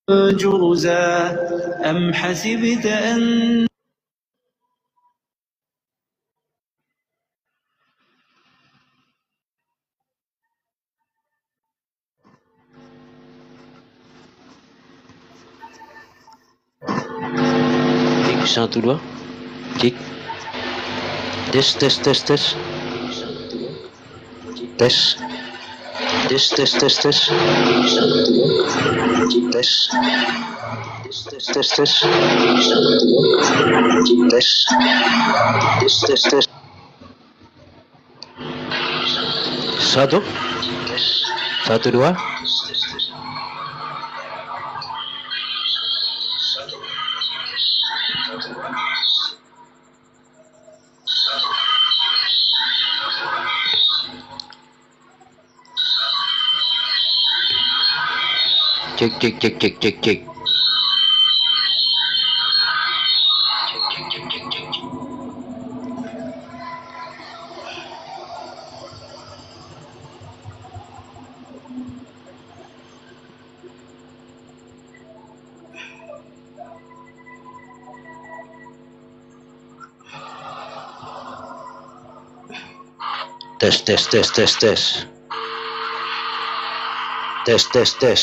جرزا أم حسبت أن Cek 1 2 cek tes tes tes tes tes tes tes tes tes tes tes tes tes tes tes tes 1 1 2 cek cek cek cek cek cek tes tes tes tes tes tes tes tes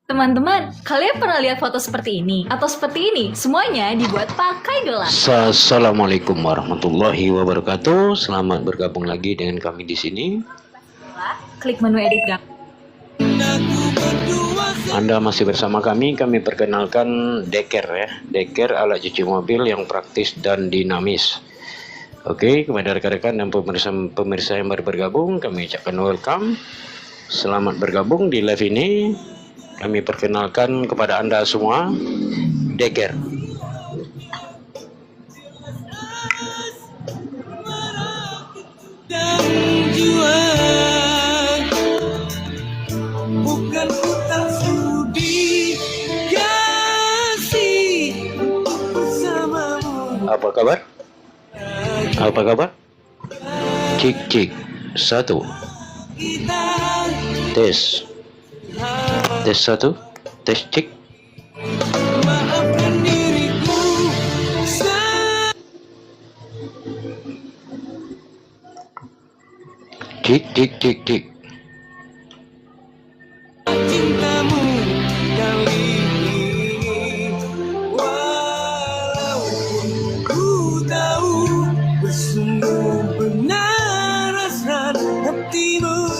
Teman-teman, kalian pernah lihat foto seperti ini? Atau seperti ini? Semuanya dibuat pakai gelang. Assalamualaikum warahmatullahi wabarakatuh. Selamat bergabung lagi dengan kami di sini. Klik menu edit gambar. Anda masih bersama kami perkenalkan Deker ya. Deker alat cuci mobil yang praktis dan dinamis. Oke, kepada rekan-rekan dan pemirsa yang baru bergabung, kami ucapkan welcome. Selamat bergabung di live ini. Kami perkenalkan kepada Anda semua Deker. Apa kabar? Apa kabar? Cik cik 1 tes tes 1 tes cek cek cek cek cek cintamu kali ini walaupun ku tahu bersungguh benar rasa hatimu.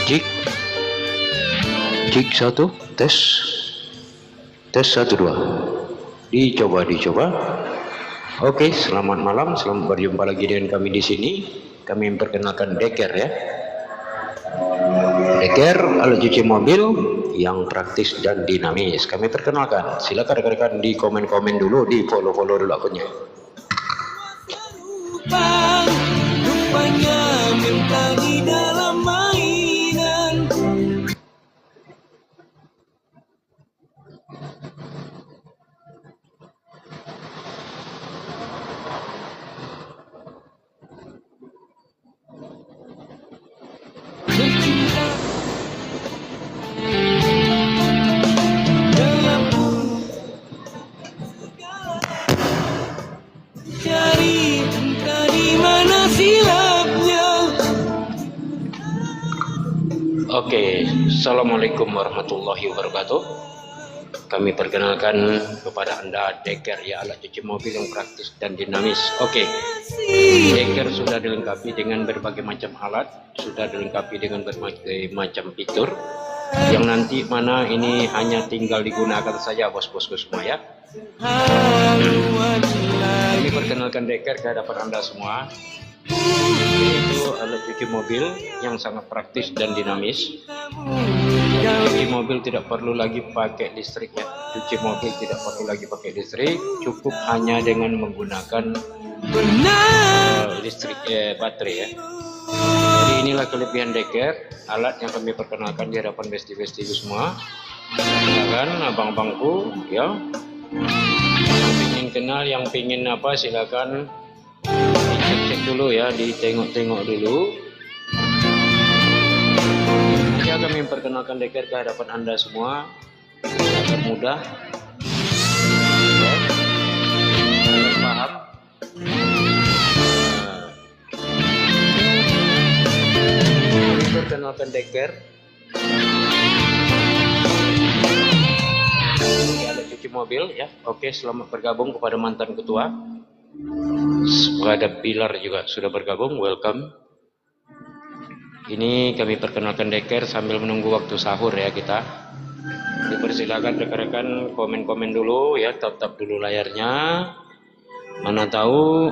Cek cek 1 tes 1 2 dicoba. Oke, selamat malam, selamat berjumpa lagi dengan kami di sini. Kami memperkenalkan Deker ya. Deker alat cuci mobil yang praktis dan dinamis. Kami perkenalkan. Silakan rekan-rekan di komen-komen dulu, di follow dulu akunnya. Rupanya minta di dalam mainan. Cari entah di mana. Oke, Assalamualaikum warahmatullahi wabarakatuh. Kami perkenalkan kepada Anda Deker ya, alat cuci mobil yang praktis dan dinamis. Oke, Deker sudah dilengkapi dengan berbagai macam alat, sudah dilengkapi dengan berbagai macam fitur yang nanti mana ini hanya tinggal digunakan saja bos-bosku semua ya. Kami perkenalkan Deker ke hadapan Anda semua. Itu alat cuci mobil yang sangat praktis dan dinamis. Cuci mobil tidak perlu lagi pakai listrik ya. Cuci mobil tidak perlu lagi pakai listrik, cukup hanya dengan menggunakan listrik baterai ya. Jadi inilah kelebihan Deker, alat yang kami perkenalkan di hadapan besti-besti semua. Silakan abang-abangku ya. Yang ingin kenal, yang ingin apa, silakan dicek dulu ya, ditengok-tengok dulu. Nanti kami memperkenalkan Deker ke hadapan Anda semua agar mudah ya, agar paham. Kami perkenalkan Deker alat cuci mobil ya. Oke, selamat bergabung kepada mantan ketua. Kepada Pilar juga sudah bergabung, welcome. Ini kami perkenalkan Deker sambil menunggu waktu sahur ya kita. Dipersilakan rekan-rekan komen-komen dulu ya, tap-tap dulu layarnya. Mana tahu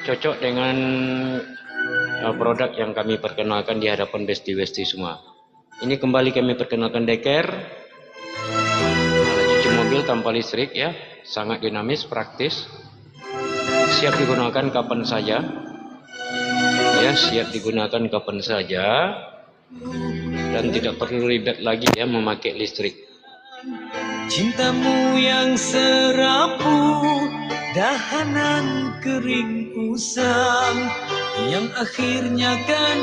cocok dengan produk yang kami perkenalkan di hadapan besti-besti semua. Ini kembali kami perkenalkan Deker, alat cuci mobil tanpa listrik ya, sangat dinamis, praktis. Siap digunakan kapan saja ya, siap digunakan kapan saja dan tidak perlu ribet lagi ya memakai listrik. Cintamu yang serapuh, dahanan kering usang, yang akhirnya kan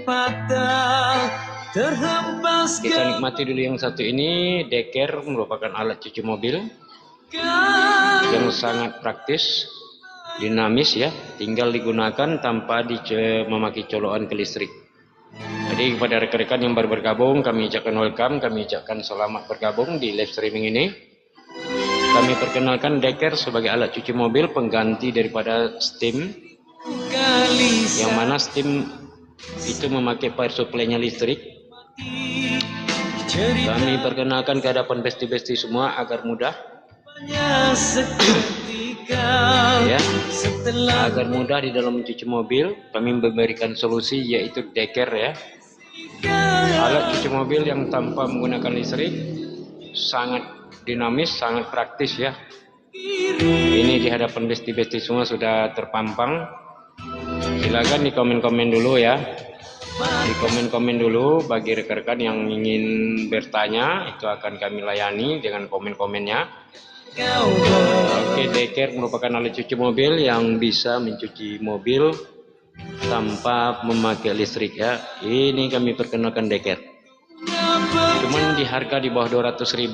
patah terhempas. Kita nikmati dulu yang satu ini. Deker merupakan alat cuci mobil yang sangat praktis, dinamis ya, tinggal digunakan tanpa memakai colokan ke listrik. Jadi kepada rekan-rekan yang baru bergabung, kami ucapkan welcome, kami ucapkan selamat bergabung di live streaming ini. Kami perkenalkan Deker sebagai alat cuci mobil pengganti daripada steam, yang mana steam itu memakai power supply-nya listrik. Kami perkenalkan ke hadapan besti-besti semua agar mudah ya, agar mudah di dalam mencuci mobil. Kami memberikan solusi yaitu Deker ya, alat cuci mobil yang tanpa menggunakan listrik, sangat dinamis, sangat praktis ya. Ini di hadapan besti-besti semua sudah terpampang. Silakan di komen-komen dulu ya, di komen-komen dulu bagi rekan-rekan yang ingin bertanya, itu akan kami layani dengan komen-komennya. Oke, Deker merupakan alat cuci mobil yang bisa mencuci mobil tanpa memakai listrik ya. Ini kami perkenalkan Deker. Cuman di harga di bawah 200.000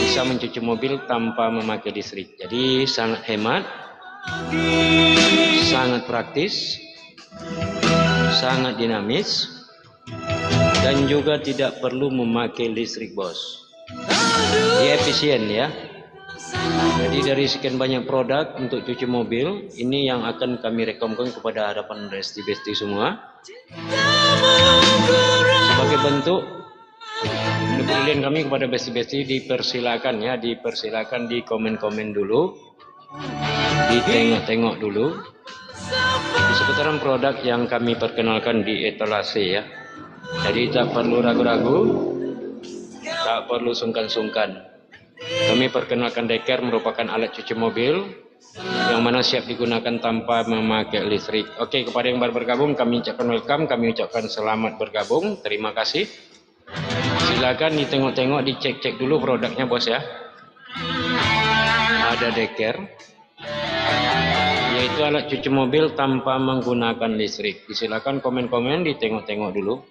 bisa mencuci mobil tanpa memakai listrik. Jadi sangat hemat, sangat praktis, sangat dinamis, dan juga tidak perlu memakai listrik bos. Dia efisien ya. Jadi dari sekian banyak produk untuk cuci mobil, ini yang akan kami rekomendasikan kepada hadapan besti-besti semua. Sebagai bentuk pendapatan kami kepada besti-besti, dipersilakan ya, dipersilakan di komen-komen dulu, ditengok-tengok dulu di seputaran produk yang kami perkenalkan di etalase ya. Jadi tak perlu ragu-ragu, tak perlu sungkan-sungkan. Kami perkenalkan Deker merupakan alat cuci mobil yang mana siap digunakan tanpa memakai listrik. Oke, kepada yang baru bergabung kami ucapkan welcome, kami ucapkan selamat bergabung, terima kasih. Silakan ditengok-tengok, dicek-cek dulu produknya bos ya. Ada Deker, yaitu alat cuci mobil tanpa menggunakan listrik. Silakan komen-komen, ditengok-tengok dulu.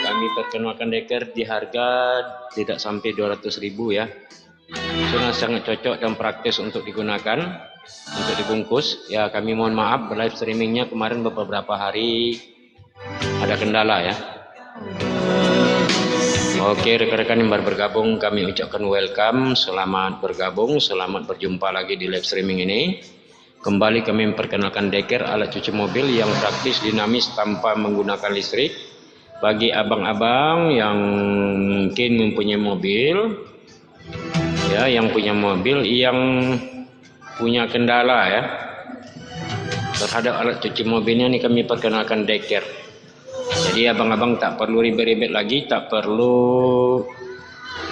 Kami perkenalkan Deker di harga tidak sampai 200.000 ya. sudah sangat cocok dan praktis untuk digunakan, untuk dibungkus. Ya, kami mohon maaf live streamingnya kemarin beberapa hari ada kendala ya. Oke, rekan-rekan yang baru bergabung kami ucapkan welcome, selamat bergabung, selamat berjumpa lagi di live streaming ini. Kembali kami memperkenalkan Deker, alat cuci mobil yang praktis, dinamis, tanpa menggunakan listrik. Bagi abang-abang yang mungkin mempunyai mobil, ya, yang punya mobil yang punya kendala ya terhadap alat cuci mobilnya, ini kami perkenalkan Deker. Jadi abang-abang tak perlu ribet-ribet lagi, tak perlu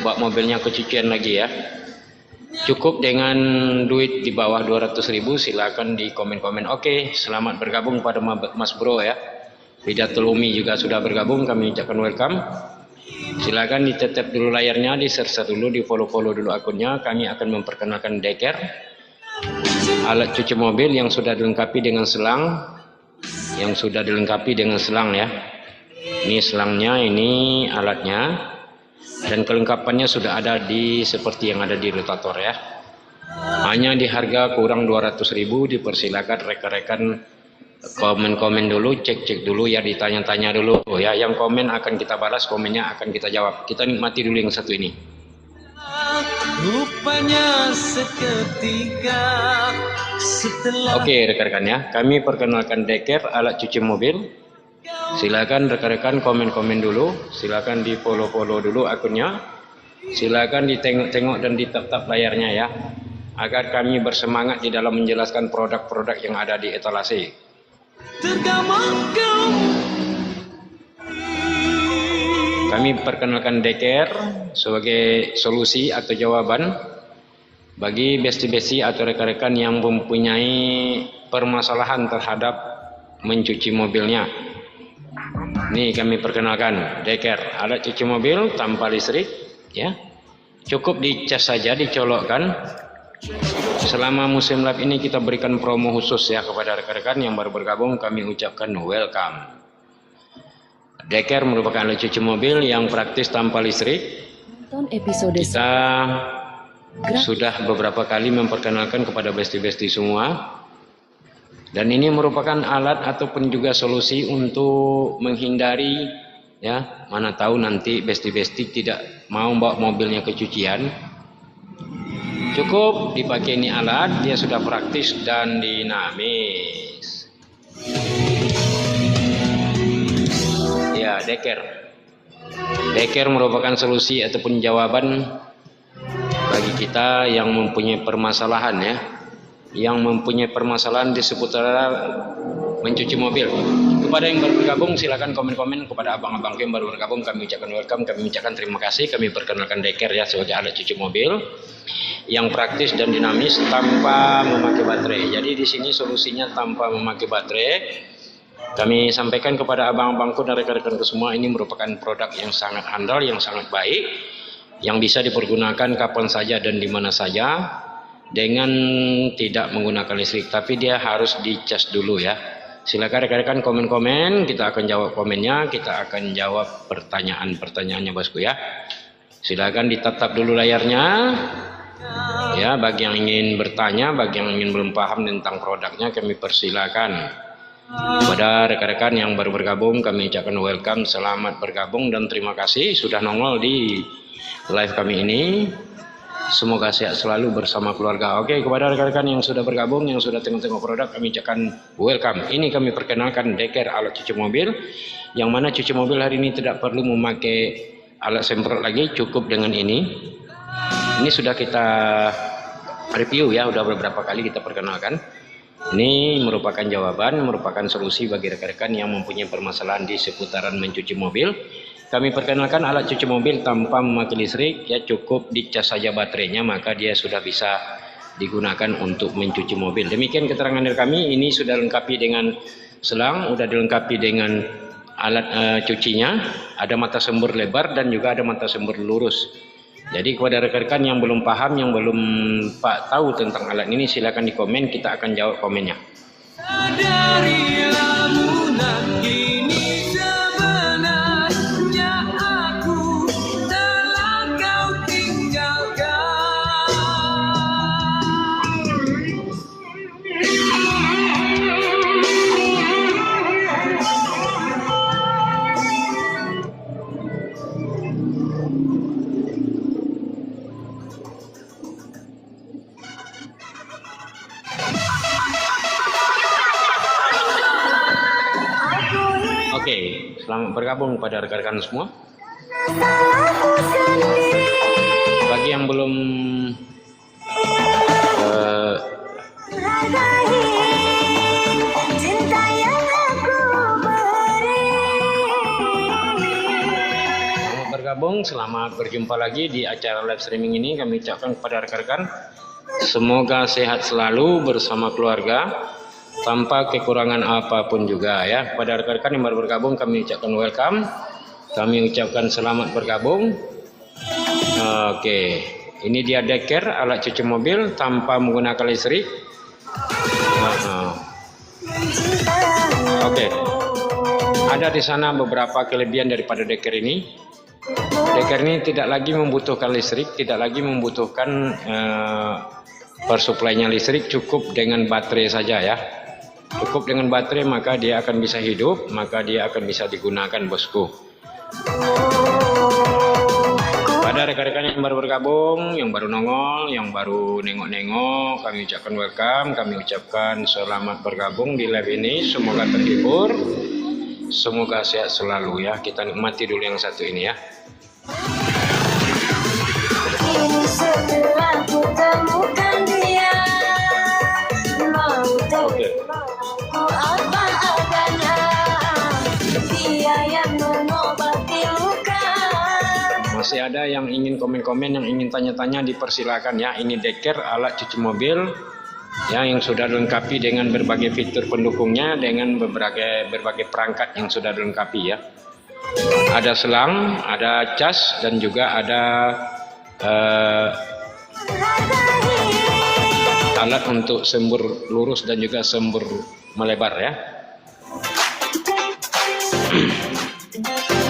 buat mobilnya kecucian lagi ya. Cukup dengan duit di bawah 200.000, silakan di komen-komen. Oke, selamat bergabung pada Mas Bro ya. Bidatul Umi juga sudah bergabung, kami ucapkan welcome. Silakan ditetap dulu layarnya, di-share dulu, di follow dulu akunnya. Kami akan memperkenalkan Deker, alat cuci mobil yang sudah dilengkapi dengan selang, ya. Ini selangnya, ini alatnya, dan kelengkapannya sudah ada seperti yang ada di rotator ya. Hanya di harga kurang 200.000. Dipersilakan rekan-rekan komen-komen dulu, cek dulu ya, ditanya-tanya dulu ya. Yang komen akan kita balas, komennya akan kita jawab. Kita nikmati dulu yang satu ini. Rupanya seketika setelah. Oke rekan-rekan ya, kami perkenalkan Deker, alat cuci mobil. Silakan rekan-rekan komen-komen dulu, silakan di follow dulu akunnya, silakan ditengok-tengok dan ditap-tap layarnya ya, agar kami bersemangat di dalam menjelaskan produk-produk yang ada di etalase. Kami perkenalkan Deker sebagai solusi atau jawaban bagi besti-besti atau rekan-rekan yang mempunyai permasalahan terhadap mencuci mobilnya. Nih kami perkenalkan Deker, alat cuci mobil tanpa listrik ya. Cukup dicas saja, dicolokkan. Selama musim live ini kita berikan promo khusus ya kepada rekan-rekan yang baru bergabung, kami ucapkan welcome. Deker merupakan alat cuci mobil yang praktis tanpa listrik. Kita sudah beberapa kali memperkenalkan kepada besti-besti semua. Dan ini merupakan alat ataupun juga solusi untuk menghindari ya, mana tahu nanti besti-besti tidak mau bawa mobilnya ke cucian. Cukup dipakai ini alat, dia sudah praktis dan dinamis. Ya, Deker. Deker merupakan solusi ataupun jawaban bagi kita yang mempunyai permasalahan ya, yang mempunyai permasalahan di seputar mencuci mobil. Kepada yang baru bergabung silakan komen-komen, kepada abang-abang yang baru bergabung kami ucapkan welcome, kami ucapkan terima kasih. Kami perkenalkan Deker ya sebagai alat cuci mobil yang praktis dan dinamis tanpa memakai baterai. Jadi di sini solusinya tanpa memakai baterai. Kami sampaikan kepada abang-abangku dan rekan-rekanku semua, ini merupakan produk yang sangat handal, yang sangat baik, yang bisa dipergunakan kapan saja dan di mana saja dengan tidak menggunakan listrik, tapi dia harus dicas dulu ya. Silakan rekan-rekan komen-komen, kita akan jawab komennya, kita akan jawab pertanyaan-pertanyaannya bosku ya. Silakan ditatap dulu layarnya ya, bagi yang ingin bertanya, bagi yang ingin belum paham tentang produknya, kami persilakan. Kepada rekan-rekan yang baru bergabung kami ucapkan welcome, selamat bergabung dan terima kasih sudah nongol di live kami ini. Semoga sehat selalu bersama keluarga. Oke, kepada rekan-rekan yang sudah bergabung, yang sudah tengok-tengok produk, kami ucapkan welcome. Ini kami perkenalkan Deker, alat cuci mobil, yang mana cuci mobil hari ini tidak perlu memakai alat semprot lagi, cukup dengan ini. Ini sudah kita review ya, udah beberapa kali kita perkenalkan. Ini merupakan jawaban, merupakan solusi bagi rekan-rekan yang mempunyai permasalahan di seputaran mencuci mobil. Kami perkenalkan alat cuci mobil tanpa memakai listrik ya, cukup dicas saja baterainya maka dia sudah bisa digunakan untuk mencuci mobil. Demikian keterangan dari kami. Ini sudah lengkapi dengan selang, sudah dilengkapi dengan alat cucinya, ada mata sembur lebar dan juga ada mata sembur lurus. Jadi kepada rekan-rekan yang belum paham, yang belum tahu tentang alat ini, silakan di komen, kita akan jawab komennya. Dari lamunan kini sebenarnya aku telah kau tinggalkan. selamat bergabung pada rekan-rekan semua. Bagi yang belum bergabung, selamat berjumpa lagi di acara live streaming ini. Kami ucapkan kepada rekan-rekan semoga sehat selalu bersama keluarga tanpa kekurangan apapun juga ya. Pada rekan-rekan yang baru bergabung kami ucapkan welcome, kami ucapkan selamat bergabung. Oke, ini dia deker alat cuci mobil tanpa menggunakan listrik. Oke, ada di sana beberapa kelebihan daripada deker ini. Deker ini tidak lagi membutuhkan listrik, tidak lagi membutuhkan persuplainya listrik, cukup dengan baterai saja ya. Cukup dengan baterai maka dia akan bisa hidup, maka dia akan bisa digunakan bosku. Pada rekan-rekan yang baru bergabung, yang baru nongol, yang baru nengok-nengok, kami ucapkan welcome, kami ucapkan selamat bergabung di live ini. Semoga terhibur, semoga sehat selalu ya. Kita nikmati dulu yang satu ini ya. Setelah ku temukan dia, mau tahu apa adanya, dia yang mengobati luka. Masih ada yang ingin komen-komen, yang ingin tanya-tanya, dipersilakan ya. Ini deker alat cuci mobil ya, yang sudah dilengkapi dengan berbagai fitur pendukungnya, dengan berbagai perangkat yang sudah dilengkapi ya. Ada selang, ada cas, dan juga ada alat untuk sembur lurus dan juga sembur melebar ya.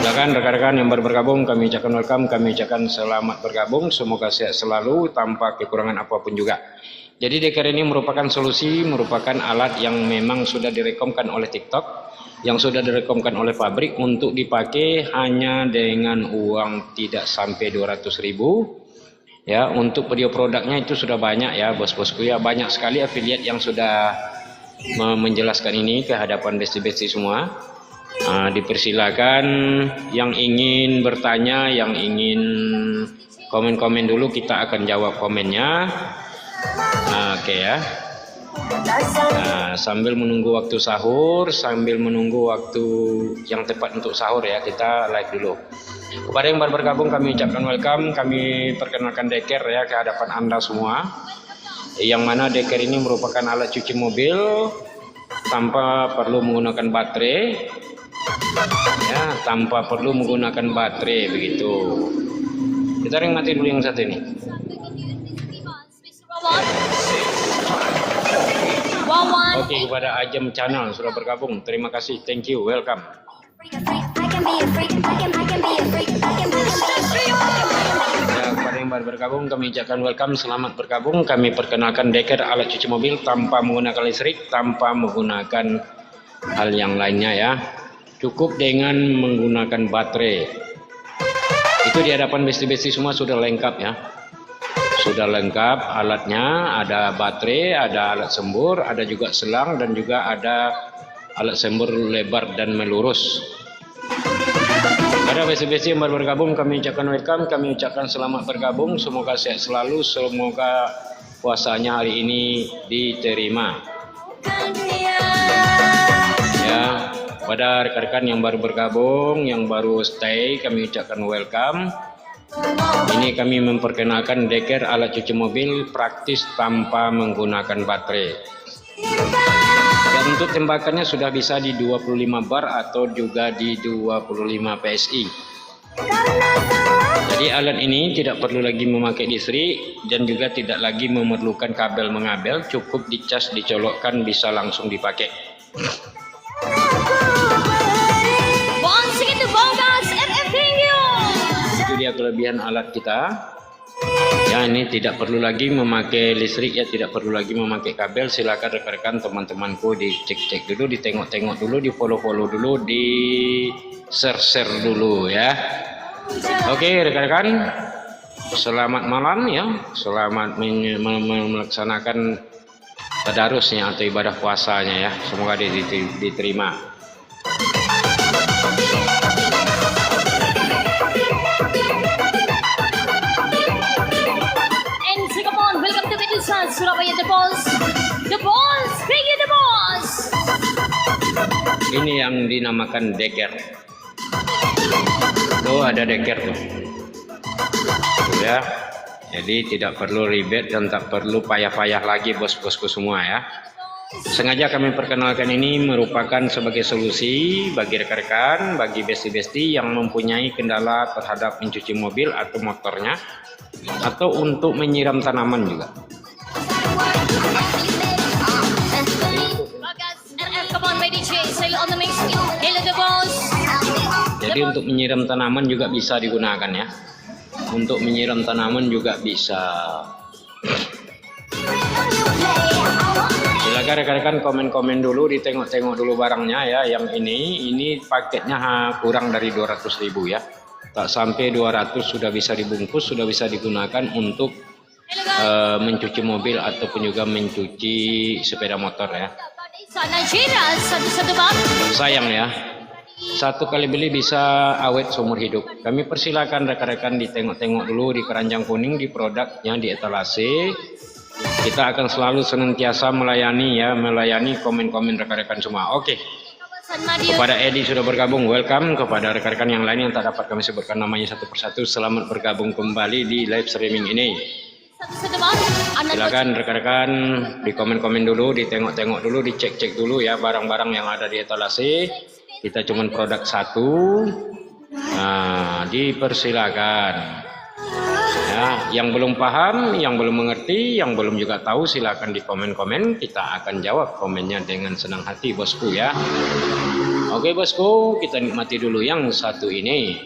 Silakan rekan-rekan yang baru bergabung, kami ucapkan welcome, kami ucapkan selamat bergabung, semoga sehat selalu tanpa kekurangan apapun juga. Jadi deker ini merupakan solusi, merupakan alat yang memang sudah direkomkan oleh TikTok, yang sudah direkomkan oleh pabrik untuk dipakai hanya dengan uang tidak sampai 200.000 ya. Untuk video produknya itu sudah banyak ya bos-bosku ya, banyak sekali afiliat yang sudah menjelaskan ini ke hadapan besti-besti semua. Dipersilakan yang ingin bertanya, yang ingin komen-komen dulu, kita akan jawab komennya. Oke ya. Sambil menunggu waktu sahur, sambil menunggu waktu yang tepat untuk sahur ya, kita live dulu. Kepada yang baru bergabung kami ucapkan welcome, kami perkenalkan deker ya ke hadapan Anda semua. Yang mana deker ini merupakan alat cuci mobil tanpa perlu menggunakan baterai. Ya, tanpa perlu menggunakan baterai begitu. Kita nikmati dulu yang satu ini. Oke, kepada Ajam Channel sudah bergabung, terima kasih, thank you, welcome. Ya, kepada yang baru bergabung kami ucapkan welcome, selamat bergabung. Kami perkenalkan deker alat cuci mobil tanpa menggunakan listrik, tanpa menggunakan hal yang lainnya ya. Cukup dengan menggunakan baterai. Itu di hadapan besti-besti semua sudah lengkap ya. Sudah lengkap alatnya, ada baterai, ada alat sembur, ada juga selang, dan juga ada alat sembur lebar dan melurus. Pada besti-besti yang baru bergabung kami ucapkan welcome, kami ucapkan selamat bergabung, semoga sehat selalu, semoga puasanya hari ini diterima. Ya, pada rekan-rekan yang baru bergabung, yang baru stay, kami ucapkan welcome. Ini kami memperkenalkan deker alat cuci mobil praktis tanpa menggunakan baterai. Dan untuk tembakannya sudah bisa di 25 bar atau juga di 25 PSI. Jadi alat ini tidak perlu lagi memakai listrik dan juga tidak lagi memerlukan kabel mengabel, cukup dicas, dicolokkan, bisa langsung dipakai. Itu dia kelebihan alat kita. Ya, ini tidak perlu lagi memakai listrik ya, tidak perlu lagi memakai kabel. Silakan rekan-rekan teman-temanku dicek-cek dulu, ditengok-tengok dulu, di follow-follow dulu, di share-share dulu ya. Oke rekan-rekan, selamat malam ya, selamat melaksanakan tadarusnya atau ibadah puasanya ya, semoga diterima. ini yang dinamakan deker. Tuh ada deker tuh. Ya. Jadi tidak perlu ribet dan tak perlu payah-payah lagi bos-bosku semua ya. Sengaja kami perkenalkan ini merupakan sebagai solusi bagi rekan-rekan, bagi besti-besti yang mempunyai kendala terhadap mencuci mobil atau motornya, atau untuk menyiram tanaman juga. Jadi untuk menyiram tanaman juga bisa digunakan ya. Untuk menyiram tanaman juga bisa. Silakan rekan-rekan komen-komen dulu, ditengok-tengok dulu barangnya ya. Yang ini paketnya kurang dari 200.000 ya. Tak sampai 200 sudah bisa dibungkus, sudah bisa digunakan untuk mencuci mobil ataupun juga mencuci sepeda motor ya. Sayang ya. Satu kali beli bisa awet seumur hidup. Kami persilakan rekan-rekan ditengok-tengok dulu di keranjang kuning, di produknya, di etalase. Kita akan selalu senantiasa melayani komen-komen rekan-rekan semua. Oke. Kepada Edi sudah bergabung, welcome. Kepada rekan-rekan yang lain yang tak dapat kami sebutkan namanya satu persatu, selamat bergabung kembali di live streaming ini. Silakan rekan-rekan di komen-komen dulu, ditengok-tengok dulu, dicek-cek dulu ya barang-barang yang ada di etalase. Kita cuma produk satu. Nah, dipersilakan. Ya, yang belum paham, yang belum mengerti, yang belum juga tahu, silakan di komen-komen. Kita akan jawab komennya dengan senang hati, bosku ya. Oke, bosku, kita nikmati dulu yang satu ini.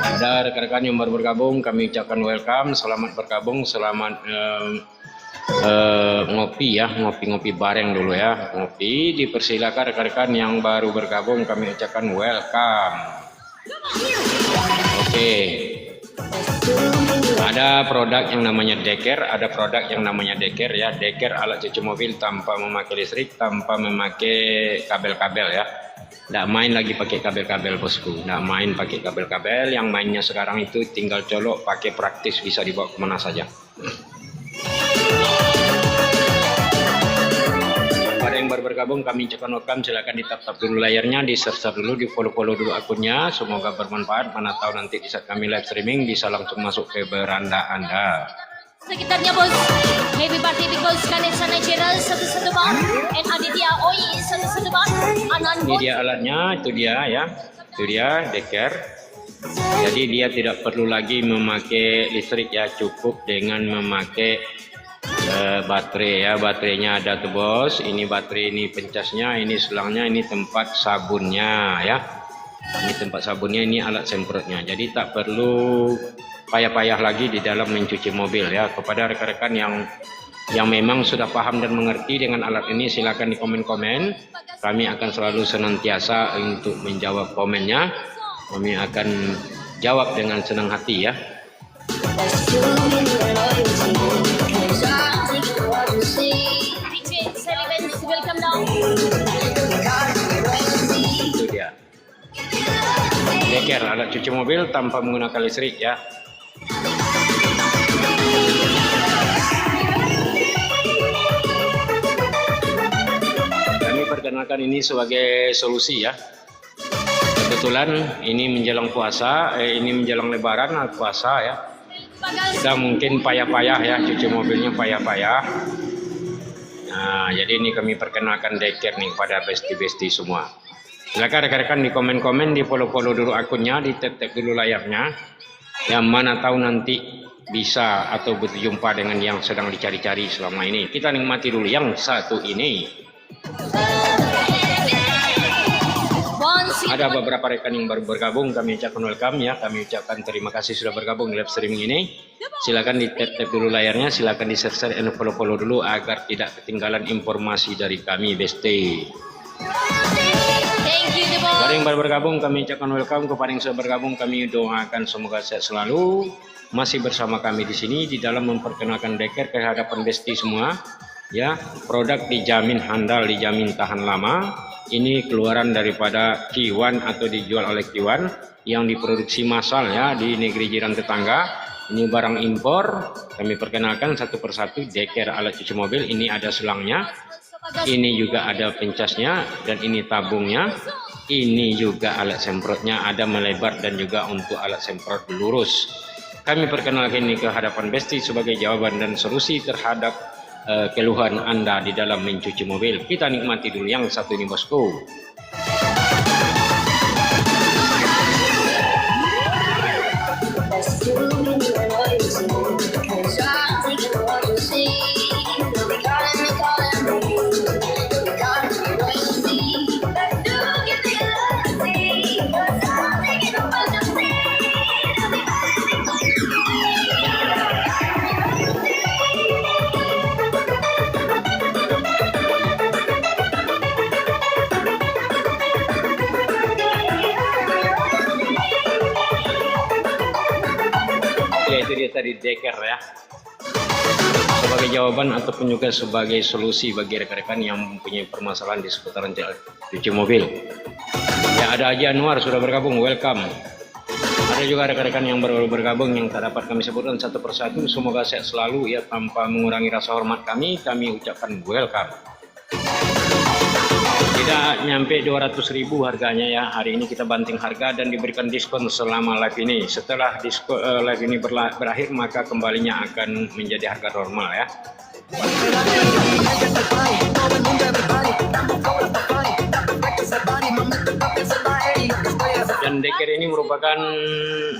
Ada rekan-rekan yang baru bergabung, kami ucapkan welcome, selamat bergabung, selamat ngopi ya, ngopi-ngopi bareng dulu ya, ngopi. Dipersilakan rekan-rekan yang baru bergabung, kami ucapkan welcome. Oke. Ada produk yang namanya deker, ada produk yang namanya deker ya. Deker alat cuci mobil tanpa memakai listrik, tanpa memakai kabel-kabel ya. Nggak main lagi pakai kabel-kabel, bosku. Nggak main pakai kabel-kabel. Yang mainnya sekarang itu tinggal colok, pakai praktis, bisa dibawa kemana saja. Pada yang baru bergabung, kami ucapkan welcome. Silakan ditap-tap dulu layarnya, di-subscribe dulu, di-follow dulu akunnya. Semoga bermanfaat. Mana tahu nanti di saat kami live streaming bisa langsung masuk ke beranda Anda. Sekitarnya bos, happy birthday big boss, Ganesha Natural 1 bar, and Aditya Oi 1 bar, Anand. Ini dia alatnya, itu dia ya, itu dia deker. Jadi dia tidak perlu lagi memakai listrik ya, cukup dengan memakai baterai ya. Baterainya ada tuh bos, ini baterai, ini pencasnya, ini selangnya, ini tempat sabunnya ya. Ini tempat sabunnya, ini alat semprotnya. Jadi tak perlu payah-payah lagi di dalam mencuci mobil ya. Kepada rekan-rekan yang memang sudah paham dan mengerti dengan alat ini, silakan di komen-komen. Kami akan selalu senantiasa untuk menjawab komennya. Kami akan jawab dengan senang hati ya. Itu dia. Deker alat cuci mobil tanpa menggunakan listrik ya. Kami perkenalkan ini sebagai solusi ya. Kebetulan ini menjelang puasa, ini menjelang lebaran puasa ya. Kita mungkin payah-payah ya, cuci mobilnya payah-payah. Nah, jadi ini kami perkenalkan deker nih pada besti-besti semua. Silakan rekan-rekan di komen-komen, di follow dulu akunnya, di tap-tap dulu layarnya. Yang mana tahu nanti bisa atau berjumpa dengan yang sedang dicari-cari selama ini. Kita nikmati dulu yang satu ini. Ada beberapa rekan yang baru bergabung, kami ucapkan welcome ya. Kami ucapkan terima kasih sudah bergabung di live streaming ini. Silakan di tap-tap dulu layarnya, silakan di share dan follow dulu agar tidak ketinggalan informasi dari kami besti. Kepada yang baru bergabung, kami ucapkan welcome. Kepada yang sudah bergabung, kami doakan semoga sehat selalu. Masih bersama kami di sini di dalam memperkenalkan deker ke hadapan besti semua. Ya, produk dijamin handal, dijamin tahan lama. Ini keluaran daripada Kiwan atau dijual oleh Kiwan yang diproduksi massal ya di negeri jiran tetangga. Ini barang impor. Kami perkenalkan satu persatu deker alat cuci mobil. Ini ada selangnya, ini juga ada pencasnya, dan ini tabungnya. Ini juga alat semprotnya, ada melebar dan juga untuk alat semprot lurus. Kami perkenalkan ini ke hadapan Besti sebagai jawaban dan solusi terhadap keluhan Anda di dalam mencuci mobil. Kita nikmati dulu yang satu ini, bosku. Ya, itu dia tadi deker ya, sebagai jawaban ataupun juga sebagai solusi bagi rekan-rekan yang mempunyai permasalahan di seputaran cuci mobil. Ya, ada Haji Anwar sudah bergabung, welcome. Ada juga rekan-rekan yang baru bergabung yang tak dapat kami sebutkan satu persatu. Semoga sehat selalu ya, tanpa mengurangi rasa hormat kami ucapkan welcome. Tidak nyampe 200.000 harganya ya. Hari ini kita banting harga dan diberikan diskon selama live ini. Setelah live ini berakhir, maka kembalinya akan menjadi harga normal ya. Dan deker ini merupakan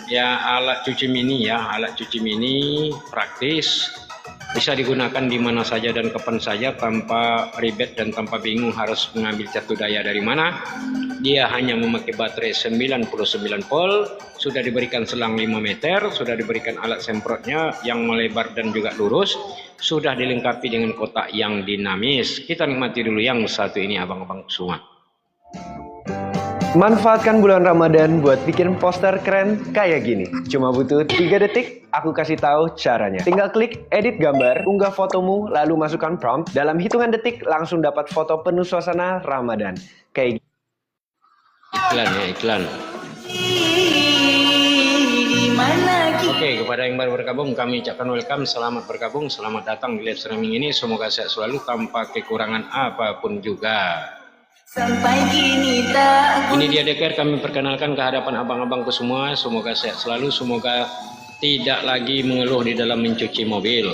ya alat cuci mini ya, alat cuci mini praktis. Bisa digunakan di mana saja dan kapan saja tanpa ribet dan tanpa bingung harus mengambil satu daya dari mana. Dia hanya memakai baterai 99 volt, sudah diberikan selang 5 meter, sudah diberikan alat semprotnya yang melebar dan juga lurus, sudah dilengkapi dengan kotak yang dinamis. Kita nikmati dulu yang satu ini, abang-abang semua. Manfaatkan bulan Ramadan buat bikin poster keren kayak gini. Cuma butuh 3 detik, aku kasih tahu caranya. Tinggal klik edit gambar, unggah fotomu, lalu masukkan prompt. Dalam hitungan detik langsung dapat foto penuh suasana Ramadan. Kayak Iklan ya, iklan. Oke, kepada yang baru bergabung kami ucapkan welcome, selamat bergabung, selamat datang di live streaming ini. Semoga sehat selalu tanpa kekurangan apapun juga. Sampai kini tak. Ini dia deker, kami perkenalkan ke hadapan abang-abangku semua. Semoga sehat selalu, semoga tidak lagi mengeluh di dalam mencuci mobil.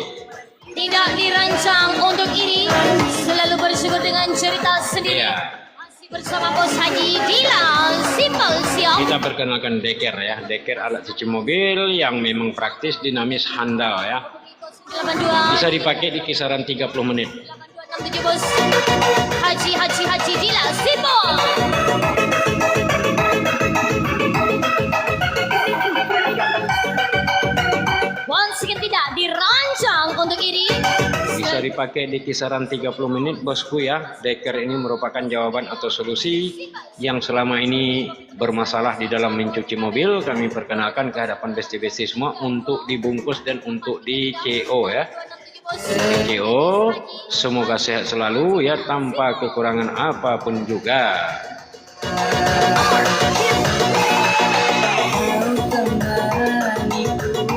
Tidak dirancang untuk ini, selalu bersyukur dengan cerita sendiri. Ya. Masih bersama Bos Haji Dilan, simple siap. Kita perkenalkan deker ya, deker alat cuci mobil yang memang praktis, dinamis, handal ya. 82 Bisa dipakai di kisaran 30 menit. 8267 Bos Haji Dilan, simple. Once again, tidak dirancang untuk ini. Bisa dipakai di kisaran 30 menit bosku ya. Deker ini merupakan jawaban atau solusi yang selama ini bermasalah di dalam mencuci mobil. Kami perkenalkan ke hadapan besti-besti semua untuk dibungkus dan untuk di CO ya. CO, semoga sehat selalu ya, tanpa kekurangan apapun juga.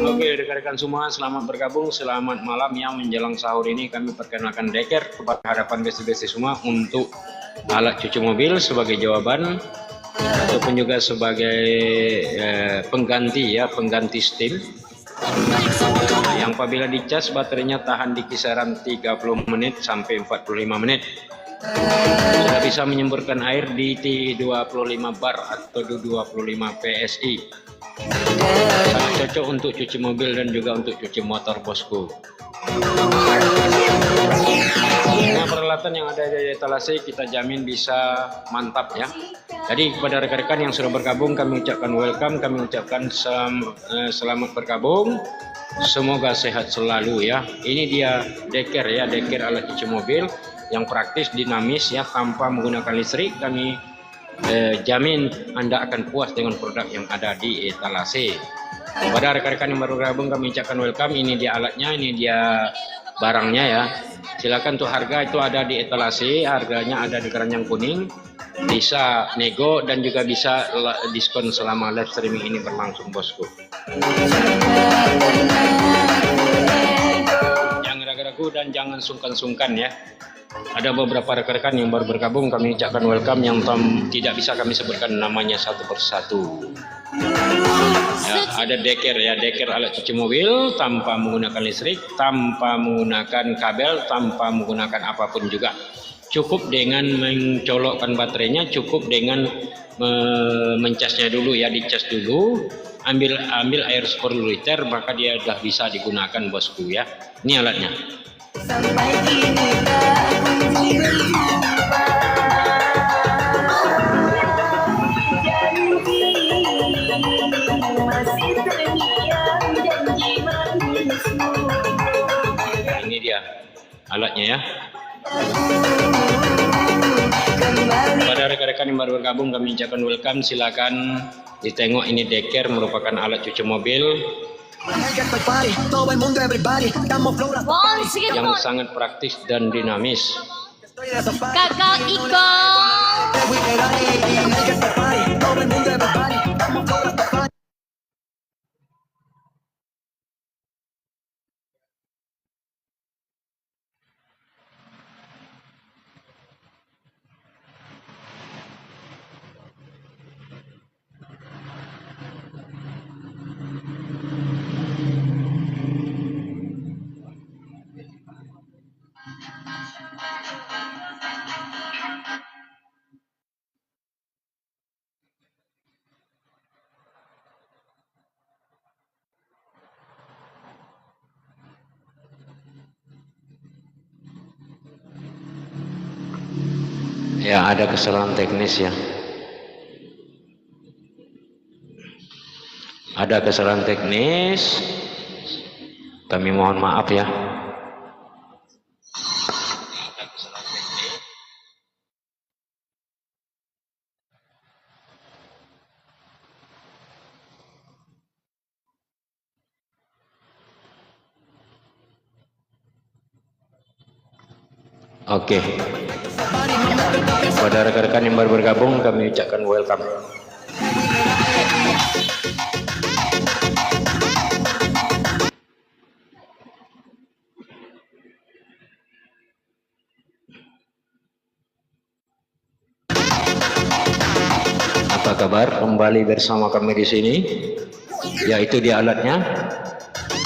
Oke, rekan-rekan semua, selamat bergabung, selamat malam yang menjelang sahur ini. Kami perkenalkan deker kepada hadapan besti-besti semua untuk alat cuci mobil sebagai jawaban ataupun juga sebagai pengganti ya, pengganti steam. Yang apabila dicas baterainya tahan di kisaran 30 menit sampai 45 menit. Sudah bisa menyemburkan air di 25 bar atau 25 PSI. Sangat cocok untuk cuci mobil dan juga untuk cuci motor bosku. Nah, peralatan yang ada di etalase kita jamin bisa mantap ya. Jadi kepada rekan-rekan yang sudah bergabung kami ucapkan welcome, kami ucapkan selamat bergabung. Semoga sehat selalu ya. Ini dia deker ya, deker alat cuci mobil yang praktis, dinamis ya, tanpa menggunakan listrik. Kami jamin Anda akan puas dengan produk yang ada di etalase. Kepada rekan-rekan yang baru bergabung kami ucapkan welcome. Ini dia alatnya, ini dia barangnya ya. Silakan untuk harga itu ada di etalase, harganya ada di keranjang kuning. Bisa nego dan juga bisa diskon selama live streaming ini berlangsung bosku. Jangan ragu-ragu dan jangan sungkan-sungkan ya. Ada beberapa rekan-rekan yang baru bergabung, kami ucapkan welcome yang tidak bisa kami sebutkan namanya satu persatu. Ya, ada deker ya, deker alat cuci mobil tanpa menggunakan listrik, tanpa menggunakan kabel, tanpa menggunakan apapun juga. Cukup dengan mencolokkan baterainya, cukup dengan mencasnya dulu ya, dicas dulu, ambil air 10 liter, maka dia sudah bisa digunakan bosku ya. Ini alatnya. Sampai kini tak kunjung berjumpa. Janji masih terngiang, janji manismu. Ini dia alatnya ya. Pada rekan-rekan yang baru bergabung, kami ucapkan welcome. Silakan ditengok, ini deker, merupakan alat cuci mobil yang sangat praktis dan dinamis. Kakak Iko. Ya, ada kesalahan teknis ya. Ada kesalahan teknis. Kami mohon maaf ya. Oke. Pada rekan-rekan yang baru bergabung, kami ucapkan welcome. Apa kabar? Kembali bersama kami di sini. Ya, itu dia alatnya.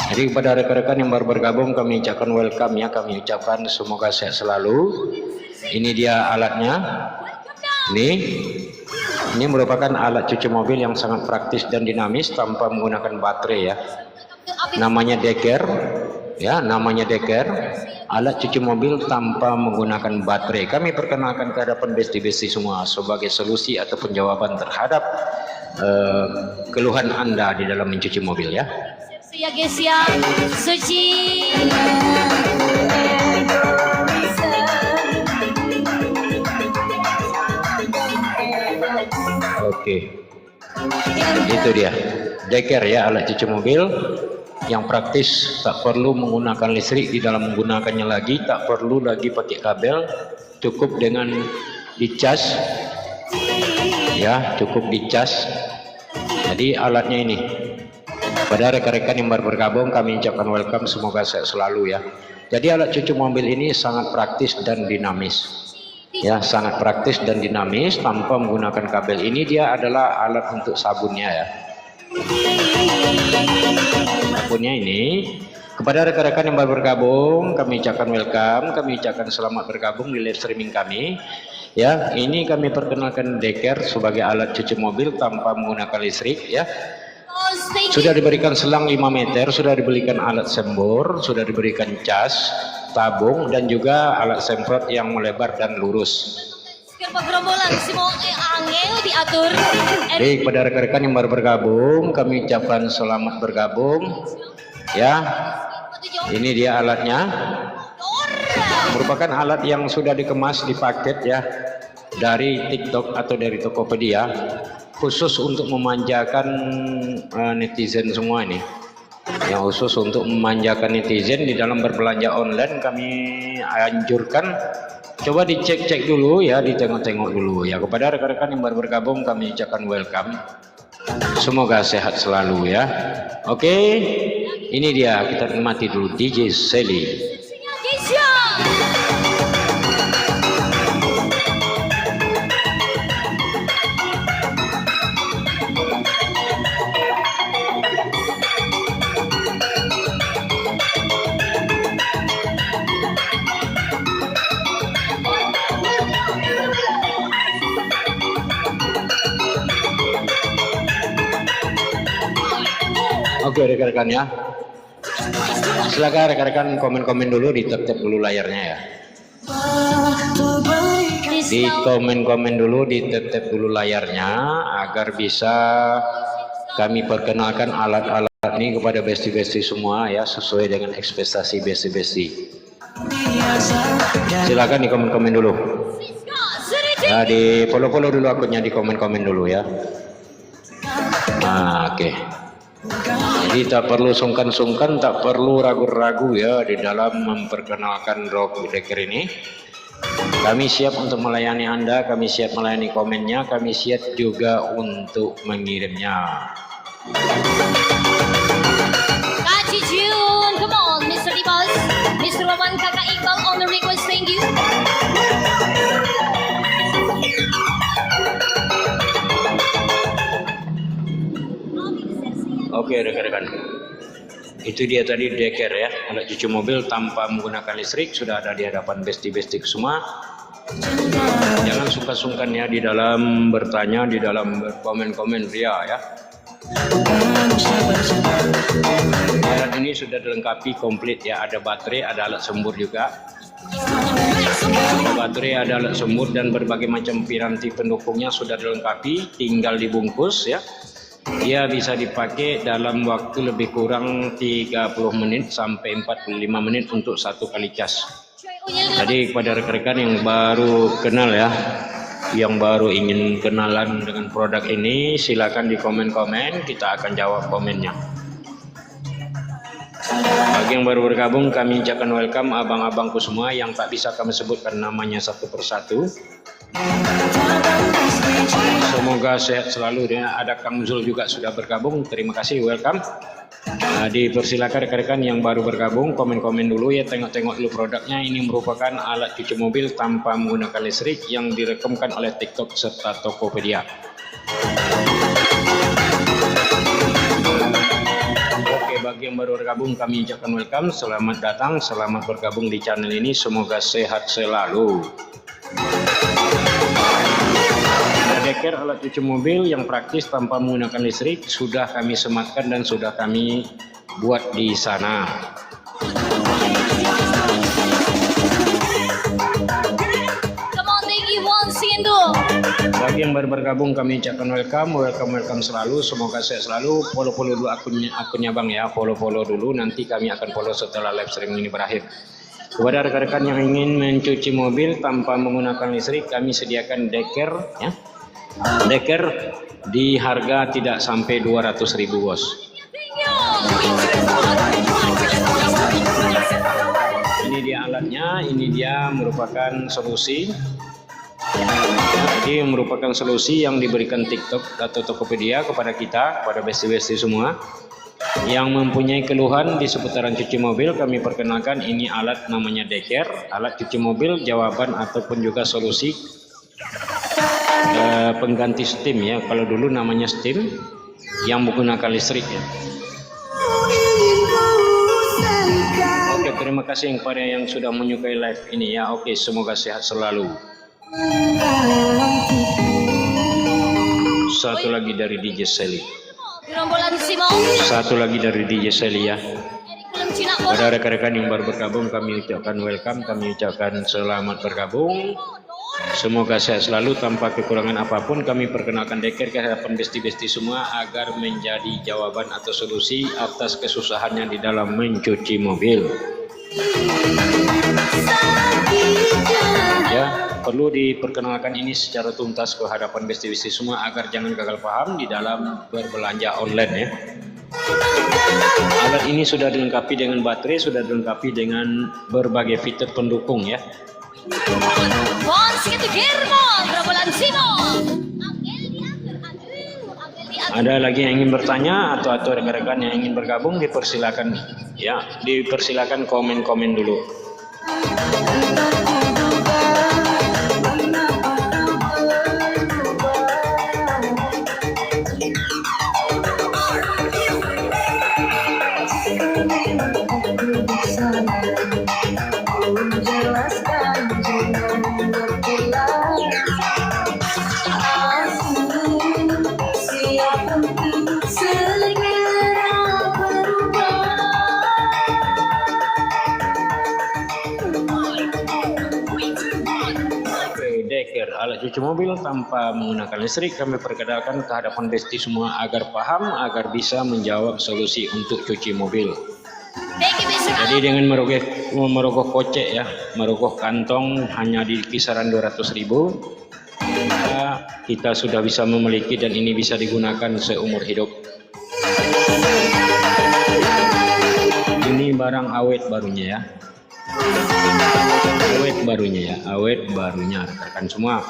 Jadi kepada rekan-rekan yang baru bergabung, kami ucapkan welcome ya. Kami ucapkan semoga sehat selalu. Ini dia alatnya. Ini merupakan alat cuci mobil yang sangat praktis dan dinamis tanpa menggunakan baterai ya. Namanya deker ya, namanya deker, alat cuci mobil tanpa menggunakan baterai. Kami perkenalkan ke hadapan besti-besti semua sebagai solusi ataupun jawaban terhadap keluhan Anda di dalam mencuci mobil ya. Ya guys ya, suci. Oke, itu dia deker ya, alat cuci mobil yang praktis, tak perlu menggunakan listrik di dalam menggunakannya lagi, tak perlu lagi pakai kabel, cukup dengan dicas ya, cukup dicas. Jadi alatnya ini. Pada rekan-rekan yang baru bergabung, kami ucapkan welcome, semoga sehat selalu ya. Jadi alat cuci mobil ini sangat praktis dan dinamis ya, sangat praktis dan dinamis tanpa menggunakan kabel. Ini dia adalah alat untuk sabunnya ya. Sabunnya ini. Kepada rekan-rekan yang baru bergabung, kami ucapkan welcome, kami ucapkan selamat bergabung di live streaming kami ya. Ini kami perkenalkan deker sebagai alat cuci mobil tanpa menggunakan listrik ya. Sudah diberikan selang 5 meter, sudah diberikan alat sembor, sudah diberikan cas, tabung, dan juga alat semprot yang melebar dan lurus. Baik, kepada rekan-rekan yang baru bergabung, kami ucapkan selamat bergabung ya. Ini dia alatnya, merupakan alat yang sudah dikemas di paket ya, dari TikTok atau dari Tokopedia, khusus untuk memanjakan netizen semua ini, yang khusus untuk memanjakan netizen di dalam berbelanja online. Kami anjurkan coba dicek-cek dulu ya, ditengok-tengok dulu ya. Kepada rekan-rekan yang baru bergabung, kami ucapkan welcome Semoga sehat selalu ya. Oke, ini dia, kita nikmati dulu DJ Sally. Kisha. Oke rekan-rekan ya. Silakan rekan-rekan komen-komen dulu, ditep-tep dulu layarnya ya. Di komen-komen dulu, ditep-tep dulu layarnya agar bisa kami perkenalkan alat-alat ini kepada besti-besti semua ya, sesuai dengan ekspektasi besti-besti. Silakan di komen-komen dulu. Ya, di follow-follow dulu akunnya, di komen-komen dulu ya. Nah, oke. Jadi tak perlu sungkan-sungkan, tak perlu ragu-ragu ya di dalam memperkenalkan Rob Decker ini. Kami siap untuk melayani Anda, kami siap melayani komennya, kami siap juga untuk mengirimnya. Kak Jun, come on, Mr. Dibas, Mr. Wawan, Kakak Iqbal on the request, thank you. Oke rekan-rekan, itu dia tadi Decker ya, alat cuci mobil tanpa menggunakan listrik, sudah ada di hadapan besti-besti semua. Jangan sungkan-sungkan ya di dalam bertanya, di dalam berkomen-komen ria ya. Alat ini sudah dilengkapi komplit ya, ada baterai, ada alat sembur juga. Ada baterai, ada alat sembur dan berbagai macam piranti pendukungnya sudah dilengkapi, tinggal dibungkus ya. Dia bisa dipakai dalam waktu lebih kurang 30 menit sampai 45 menit untuk satu kali cas. Jadi kepada rekan-rekan yang baru kenal ya, yang baru ingin kenalan dengan produk ini, silakan di komen-komen, kita akan jawab komennya. Bagi yang baru bergabung, kami ucapkan welcome abang-abangku semua yang tak bisa kami sebutkan namanya satu persatu. Semoga sehat selalu ya. Ada Kang Zul juga sudah bergabung, terima kasih, welcome. Dipersilakan rekan-rekan yang baru bergabung, komen-komen dulu ya, tengok-tengok dulu produknya. Ini merupakan alat cuci mobil tanpa menggunakan listrik yang direkamkan oleh TikTok serta Tokopedia. Oke, bagi yang baru bergabung kami ucapkan welcome, selamat datang, selamat bergabung di channel ini, semoga sehat selalu. Decker alat cuci mobil yang praktis tanpa menggunakan listrik sudah kami sematkan dan sudah kami buat di sana. Come on, thank you once again tuh. Bagi yang baru bergabung kami ucapkan welcome selalu, semoga sehat selalu. Follow dulu akunnya Bang ya, follow dulu, nanti kami akan follow setelah live stream ini berakhir. Kepada rekan-rekan yang ingin mencuci mobil tanpa menggunakan listrik, kami sediakan Decker ya. Decker di harga tidak sampai 200.000 bos. Ini dia alatnya, ini dia merupakan solusi. Jadi merupakan solusi yang diberikan TikTok atau Tokopedia kepada kita, kepada besti-besti semua yang mempunyai keluhan di seputaran cuci mobil. Kami perkenalkan ini alat namanya Decker, alat cuci mobil jawaban ataupun juga solusi pengganti steam ya. Kalau dulu namanya steam yang menggunakan listrik ya. Oke, terima kasih kepada yang sudah menyukai live ini ya. Oke, semoga sehat selalu. Satu lagi dari DJ Sally. Satu lagi dari DJ Sally ya. Pada rekan-rekan yang baru bergabung kami ucapkan welcome, kami ucapkan selamat bergabung. Semoga sehat selalu tanpa kekurangan apapun. Kami perkenalkan Decker ke hadapan besti-besti semua agar menjadi jawaban atau solusi atas kesusahannya di dalam mencuci mobil. Ya, perlu diperkenalkan ini secara tuntas ke hadapan besti-besti semua agar jangan gagal paham di dalam berbelanja online ya. Alat ini sudah dilengkapi dengan baterai, sudah dilengkapi dengan berbagai fitur pendukung ya. Ada lagi yang ingin bertanya atau rekan-rekan yang ingin bergabung dipersilakan ya, dipersilakan komen-komen dulu. Deker, alat cuci mobil tanpa menggunakan listrik, kami perkenalkan ke hadapan Besti semua agar paham, agar bisa menjawab solusi untuk cuci mobil. Thank you, Mr. Jadi dengan merogoh kocek ya, merogoh kantong hanya di kisaran 200.000, kita sudah bisa memiliki dan ini bisa digunakan seumur hidup. Ini barang awet barunya ya. Awet barunya rekan-rekan semua.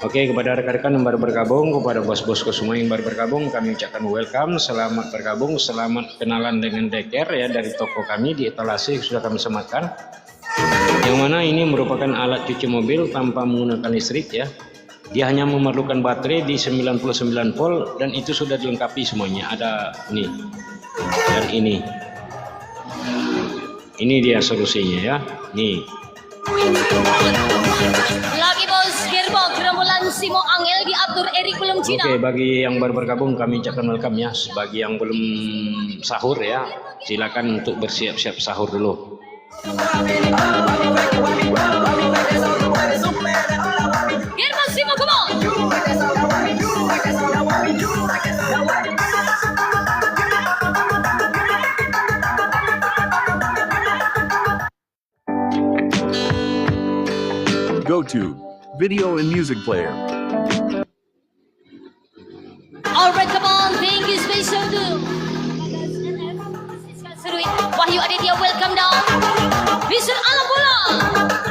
Oke, kepada rekan-rekan yang baru bergabung, kepada bos-bosku semua yang baru bergabung, kami ucapkan welcome, selamat bergabung, selamat kenalan dengan Deker ya, dari toko kami di etalase sudah kami sematkan. Yang mana ini merupakan alat cuci mobil tanpa menggunakan listrik ya. Dia hanya memerlukan baterai di 99 volt dan itu sudah dilengkapi semuanya. Ada ini dan ini. Ini dia solusinya ya. Nih. Lagi bos, gerbong gerombolan Simo Angel diatur Erik belum Cina. Oke, bagi yang baru bergabung kami ucapkan welcome ya. Bagi yang belum sahur ya, silakan untuk bersiap-siap sahur dulu. Gerbong Simo, come on. GoTo Video and Music Player. Alright, come on, thank you special to Wahyu Aditya, welcome down. Mr. Alabola.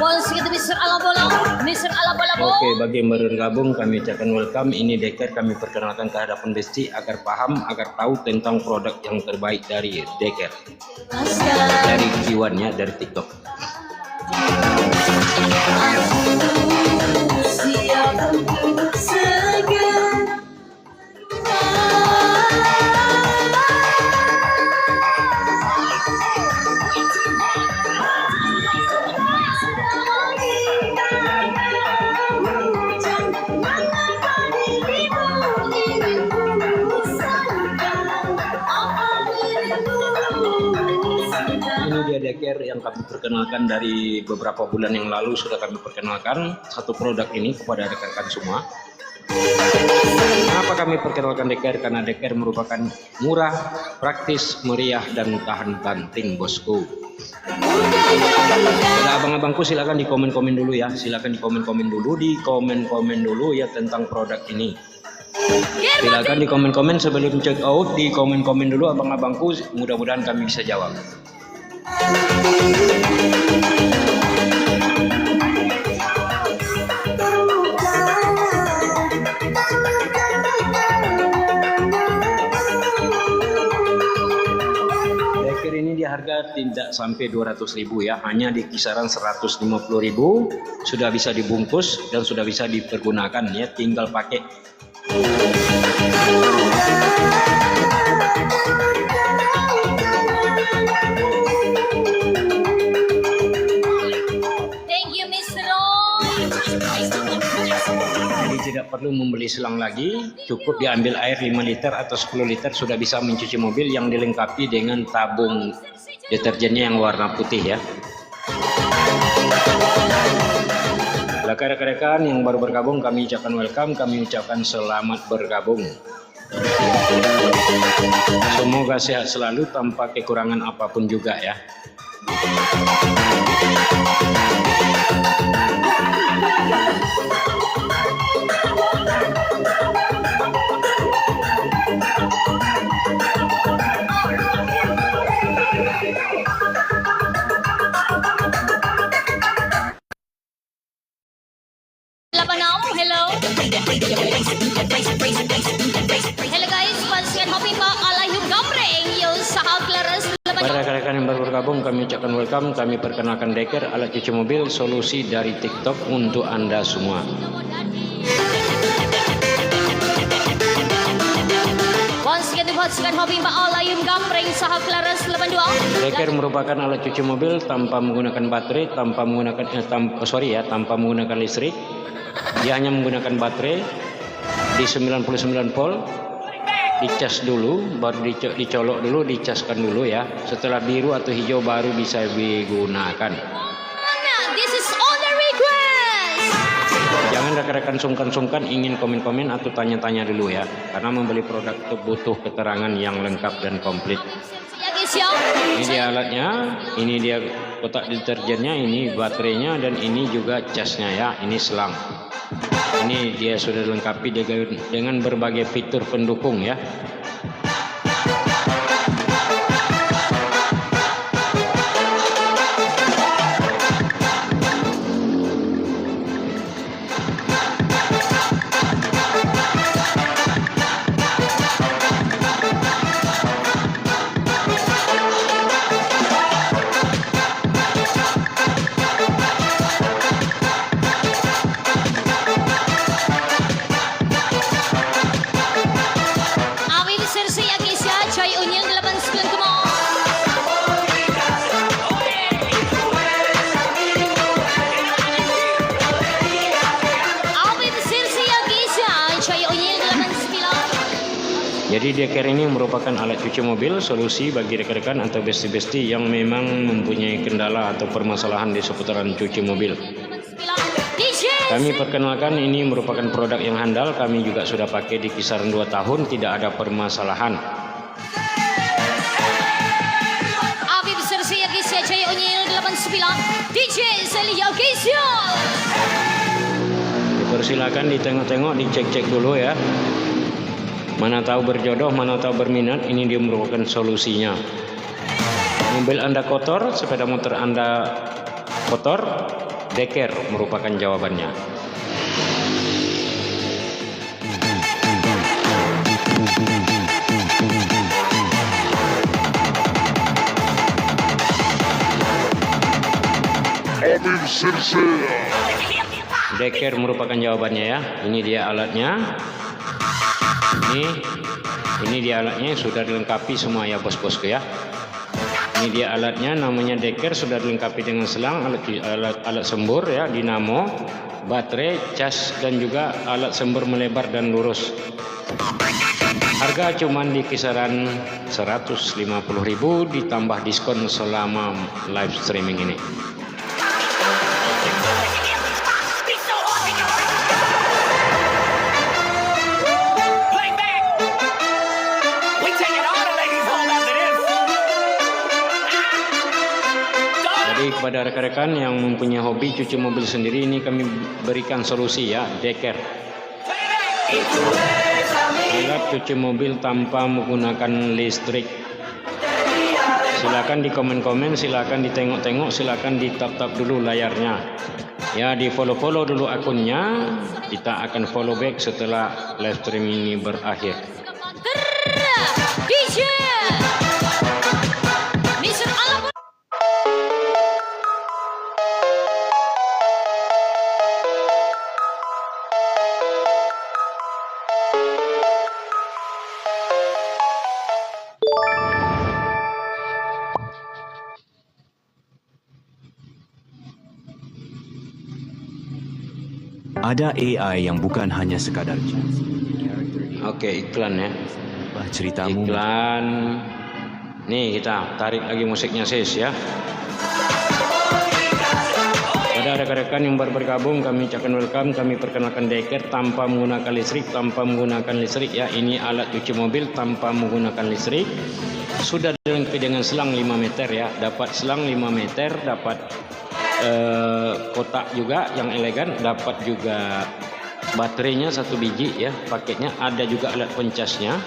Once again, Mr. Alabola. Mr. Alabola. Oke, bagi yang baru bergabung kami ucapkan welcome. Ini Deker, kami perkenalkan ke hadapan Besti agar paham, agar tahu tentang produk yang terbaik dari Deker. Dari Kiwannya, dari TikTok. Ini dia Deker yang kami perkenalkan dari beberapa bulan yang lalu, sudah kami perkenalkan satu produk ini kepada rekan-rekan semua. Kenapa kami perkenalkan Deker? Karena Deker merupakan murah, praktis, meriah, dan tahan banting bosku. Nah, abang-abangku silakan di komen-komen dulu ya, silakan di komen-komen dulu ya tentang produk ini. Silakan di komen-komen sebelum check out, di komen-komen dulu abang-abangku, mudah-mudahan kami bisa jawab. Deker ini di harga tidak sampai 200.000 ya, hanya di kisaran 150.000 sudah bisa dibungkus dan sudah bisa dipergunakan ya, tinggal pakai. Jadi tidak perlu membeli selang lagi, cukup diambil air 5 liter atau 10 liter sudah bisa mencuci mobil yang dilengkapi dengan tabung deterjennya yang warna putih ya. Rekan-rekan yang baru bergabung kami ucapkan welcome, kami ucapkan selamat bergabung. Semoga sehat selalu tanpa kekurangan apapun juga ya. Hello. Hello guys, bergabung kami ucapkan welcome. Kami perkenalkan Deker, alat cuci mobil, solusi dari TikTok untuk Anda semua. Once again dibuatkan hobi Mbak Olayun Gambreng Saha Claras 82. Deker merupakan alat cuci mobil tanpa menggunakan baterai, tanpa menggunakan listrik. Dia hanya menggunakan baterai di 99 volt. Dicas dulu, baru dicolok dulu, dicaskan dulu ya. Setelah biru atau hijau baru bisa digunakan. This is all the request. Jangan rekan-rekan sungkan-sungkan ingin komen-komen atau tanya-tanya dulu ya. Karena membeli produk itu butuh keterangan yang lengkap dan komplit. Ya guys ya. Ini dia alatnya, ini dia kotak deterjennya, ini baterainya, dan ini juga casnya ya. Ini selang. Ini dia sudah dilengkapi dengan berbagai fitur pendukung ya. Jadi Deker ini merupakan alat cuci mobil, solusi bagi rekan-rekan atau besti-besti yang memang mempunyai kendala atau permasalahan di seputaran cuci mobil. Kami perkenalkan ini merupakan produk yang handal, kami juga sudah pakai di kisaran 2 tahun, tidak ada permasalahan. Abi besar saya Gisya Jaya Unyil 89 DJ Celia Gisya. Dipersilakan ditengok-tengok, dicek-cek dulu ya. Mana tahu berjodoh, mana tahu berminat, ini dia merupakan solusinya. Mobil Anda kotor, sepeda motor Anda kotor, Deker merupakan jawabannya. Deker merupakan jawabannya ya. Ini dia alatnya. Ini dia alatnya, sudah dilengkapi semua ya bos-bosku ya. Ini dia alatnya, namanya Deker, sudah dilengkapi dengan selang, alat sembur ya, dinamo, baterai, cas, dan juga alat sembur melebar dan lurus. Harga cuman di kisaran 150.000 ditambah diskon selama live streaming ini. Kepada rekan-rekan yang mempunyai hobi cuci mobil sendiri, ini kami berikan solusi ya, Deker. Alat cuci mobil tanpa menggunakan listrik. Silakan di komen-komen, silakan ditengok-tengok, silakan ditap-tap dulu layarnya. Ya, di follow-follow dulu akunnya. Kita akan follow back setelah live stream ini berakhir. DJ Mr. Alapur. Ada AI yang bukan hanya sekadar Oke, iklan ya. ceritamu. Iklan. Nih kita tarik lagi musiknya sis ya. Pada rekan-rekan yang baru bergabung, kami ucapkan welcome. Kami perkenalkan Deker tanpa menggunakan listrik, ya. Ini alat cuci mobil tanpa menggunakan listrik. Sudah dilengkapi dengan selang 5 meter ya. Dapat selang 5 meter, dapat kotak juga yang elegan, dapat juga baterainya 1 biji ya. Paketnya ada juga alat pencasnya.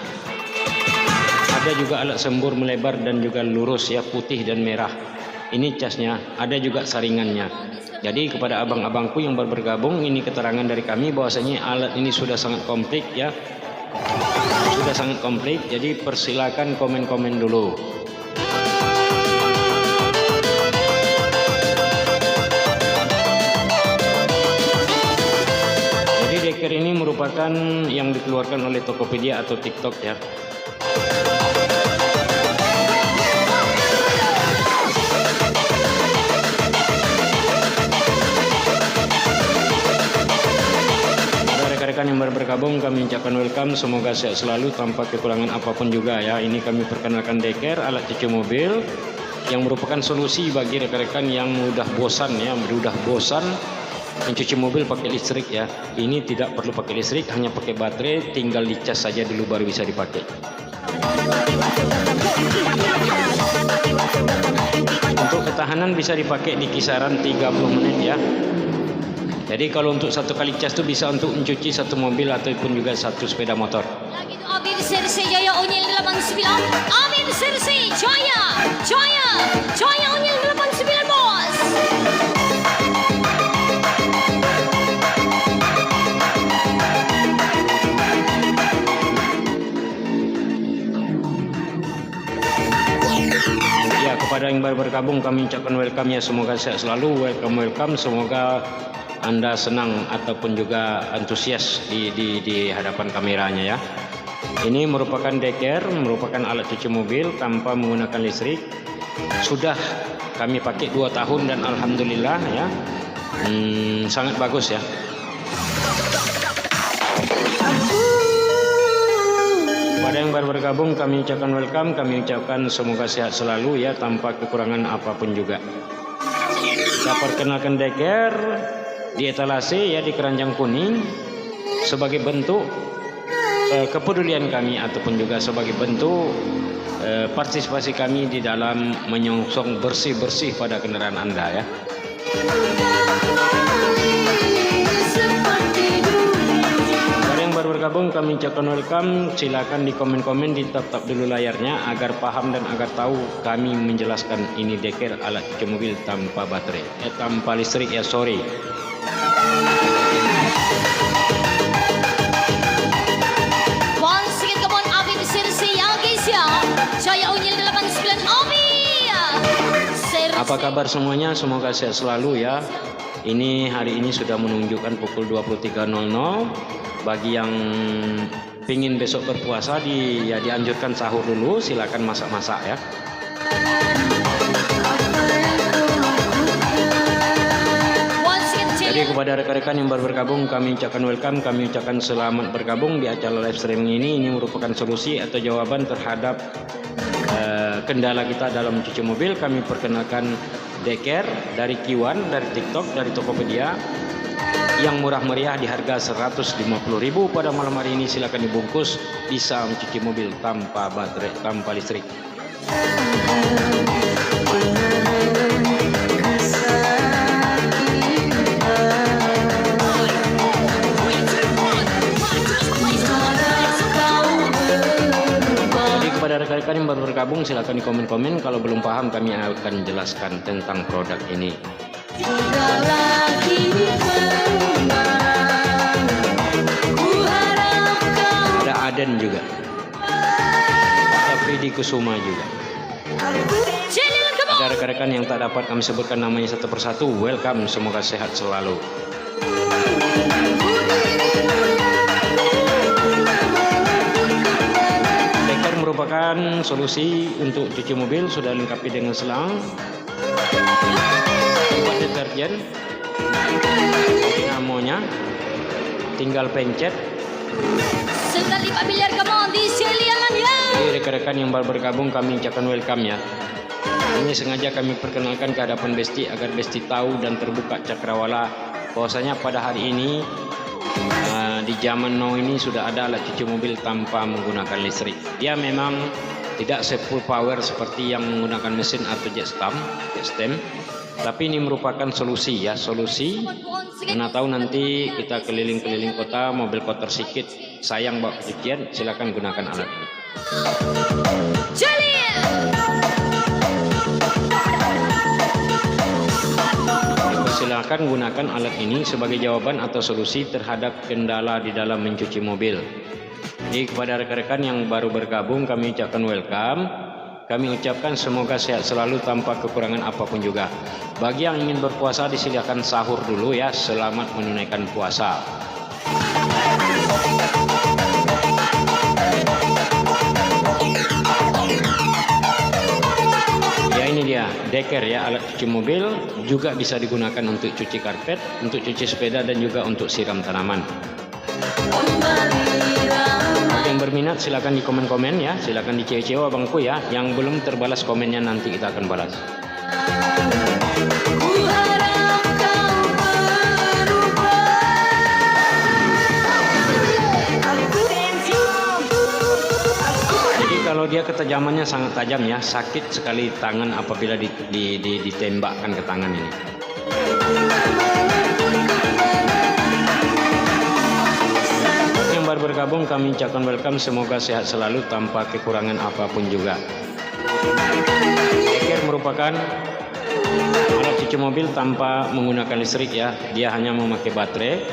Ada juga alat sembur melebar dan juga lurus ya, putih dan merah. Ini casnya, ada juga saringannya. Jadi kepada abang-abangku yang baru bergabung, ini keterangan dari kami bahwasanya alat ini sudah sangat komplit ya. Sudah sangat komplit, jadi persilakan komen-komen dulu. Deker ini merupakan yang dikeluarkan oleh Tokopedia atau TikTok ya. Rekan-rekan yang baru bergabung, kami ucapkan welcome, semoga sehat selalu tanpa kekurangan apapun juga ya. Ini kami perkenalkan Deker, alat cuci mobil yang merupakan solusi bagi rekan-rekan yang mudah bosan ya, mudah bosan mencuci mobil pakai listrik ya. Ini tidak perlu pakai listrik, hanya pakai baterai, tinggal dicas saja dulu baru bisa dipakai. Untuk ketahanan bisa dipakai di kisaran 30 menit ya. Jadi kalau untuk satu kali cas itu bisa untuk mencuci satu mobil ataupun juga satu sepeda motor. Lagi itu Amir Serse Jaya Unyil 89. Amir Serse Jaya Unyil 89 bos. Ya, kepada yang baru bergabung kami ucapkan welcome ya, semoga sehat selalu, welcome, semoga Anda senang ataupun juga antusias di hadapan kameranya ya. Ini merupakan Deker, merupakan alat cuci mobil tanpa menggunakan listrik. Sudah kami pakai 2 tahun dan alhamdulillah ya, sangat bagus ya. Pada yang baru bergabung kami ucapkan welcome, kami ucapkan semoga sehat selalu ya, tanpa kekurangan apapun juga. Saya perkenalkan Deker di etalase ya, di keranjang kuning, sebagai bentuk kepedulian kami ataupun juga sebagai bentuk partisipasi kami di dalam menyongsong bersih-bersih pada kendaraan Anda ya. Baru bergabung kami ucapkan welcome, silakan di komen-komen, ditap-tap dulu layarnya agar paham dan agar tahu kami menjelaskan ini Deker alat cuci mobil tanpa baterai, tanpa listrik ya, sorry. Once again, come on, Amir Serse ya guys ya. Jaya Unyil 89 Amir. Apa kabar semuanya? Semoga sehat selalu ya. Ini hari ini sudah menunjukkan pukul 23.00. Bagi yang pingin besok berpuasa dianjurkan sahur dulu, silakan masak-masak ya. Jadi kepada rekan-rekan yang baru bergabung kami ucapkan welcome, kami ucapkan selamat bergabung di acara live streaming ini. Ini merupakan solusi atau jawaban terhadap kendala kita dalam mencuci mobil. Kami perkenalkan Deker dari Q1, dari TikTok, dari Tokopedia, yang murah meriah di harga 150.000 pada malam hari ini. Silakan dibungkus, bisa mencuci mobil tanpa baterai, tanpa listrik. Jadi kepada rekan-rekan yang baru bergabung silakan di komen-komen, kalau belum paham kami akan jelaskan tentang produk ini. Ada Aden juga, ada Fidi Kusuma juga. Ada rekan-rekan yang tak dapat kami sebutkan namanya satu persatu, welcome, semoga sehat selalu. Deker merupakan solusi untuk cuci mobil, sudah lengkapi dengan selang, deterjen, dinamonya, tinggal pencet. Sekali 5 miliar kamu di seliangan ya. Jadi rekan-rekan yang baru bergabung kami ucapkan welcome ya. Ini sengaja kami perkenalkan ke hadapan Besti agar Besti tahu dan terbuka cakrawala bahwasanya pada hari ini di zaman now ini sudah ada alat cuci mobil tanpa menggunakan listrik. Dia memang tidak full power seperti yang menggunakan mesin atau jet stem. Tapi ini merupakan solusi ya, solusi. Mana tahu nanti kita keliling-keliling kota, mobil kotor sedikit, sayang bawa cucian, silakan gunakan alat ini. Silakan gunakan alat ini sebagai jawaban atau solusi terhadap kendala di dalam mencuci mobil. Jadi kepada rekan-rekan yang baru bergabung kami ucapkan welcome. Kami ucapkan semoga sehat selalu tanpa kekurangan apapun juga. Bagi yang ingin berpuasa disilakan sahur dulu ya, selamat menunaikan puasa. deker ya, alat cuci mobil, juga bisa digunakan untuk cuci karpet, untuk cuci sepeda dan juga untuk siram tanaman. Bagi yang berminat silakan di komen-komen ya, silakan di CEO abangku ya. Yang belum terbalas komennya nanti kita akan balas. Jadi kalau dia ketajamannya sangat tajam ya, sakit sekali tangan apabila ditembakkan ke tangan ini. Yang baru bergabung kami ucapkan welcome, semoga sehat selalu tanpa kekurangan apapun juga. Deker merupakan alat cuci mobil tanpa menggunakan listrik ya, dia hanya memakai baterai.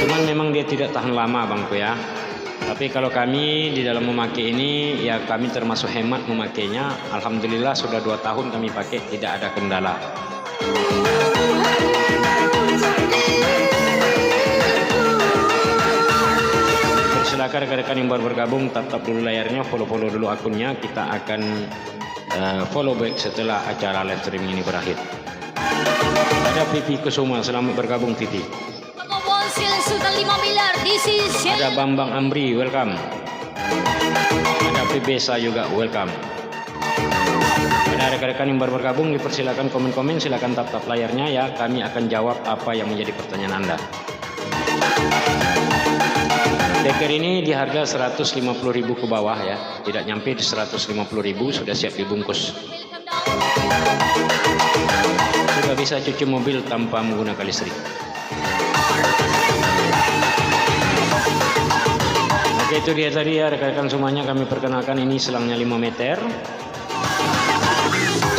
Cuman memang dia tidak tahan lama bangku ya. Tapi kalau kami di dalam memakai ini ya, kami termasuk hemat memakainya. Alhamdulillah sudah 2 tahun kami pakai, tidak ada kendala. Silakan rekan-rekan yang baru bergabung, tatap dulu layarnya, follow dulu akunnya. Kita akan follow back setelah acara live streaming ini berakhir. Ada Pipi Kusuma, selamat bergabung Pipi. Konsil sudah 5 miliar. This is Ada Bambang Amri, welcome. Ada Pibesa juga, welcome. Ada rekan-rekan yang baru bergabung, dipersilakan komen-komen, silakan tap-tap layarnya ya. Kami akan jawab apa yang menjadi pertanyaan Anda. Deker ini di harga 150.000 ke bawah ya, tidak nyampe di 150.000, sudah siap dibungkus. Sudah bisa cuci mobil tanpa menggunakan listrik. Oke, itu dia tadi ya rekan-rekan semuanya, kami perkenalkan ini selangnya 5 meter.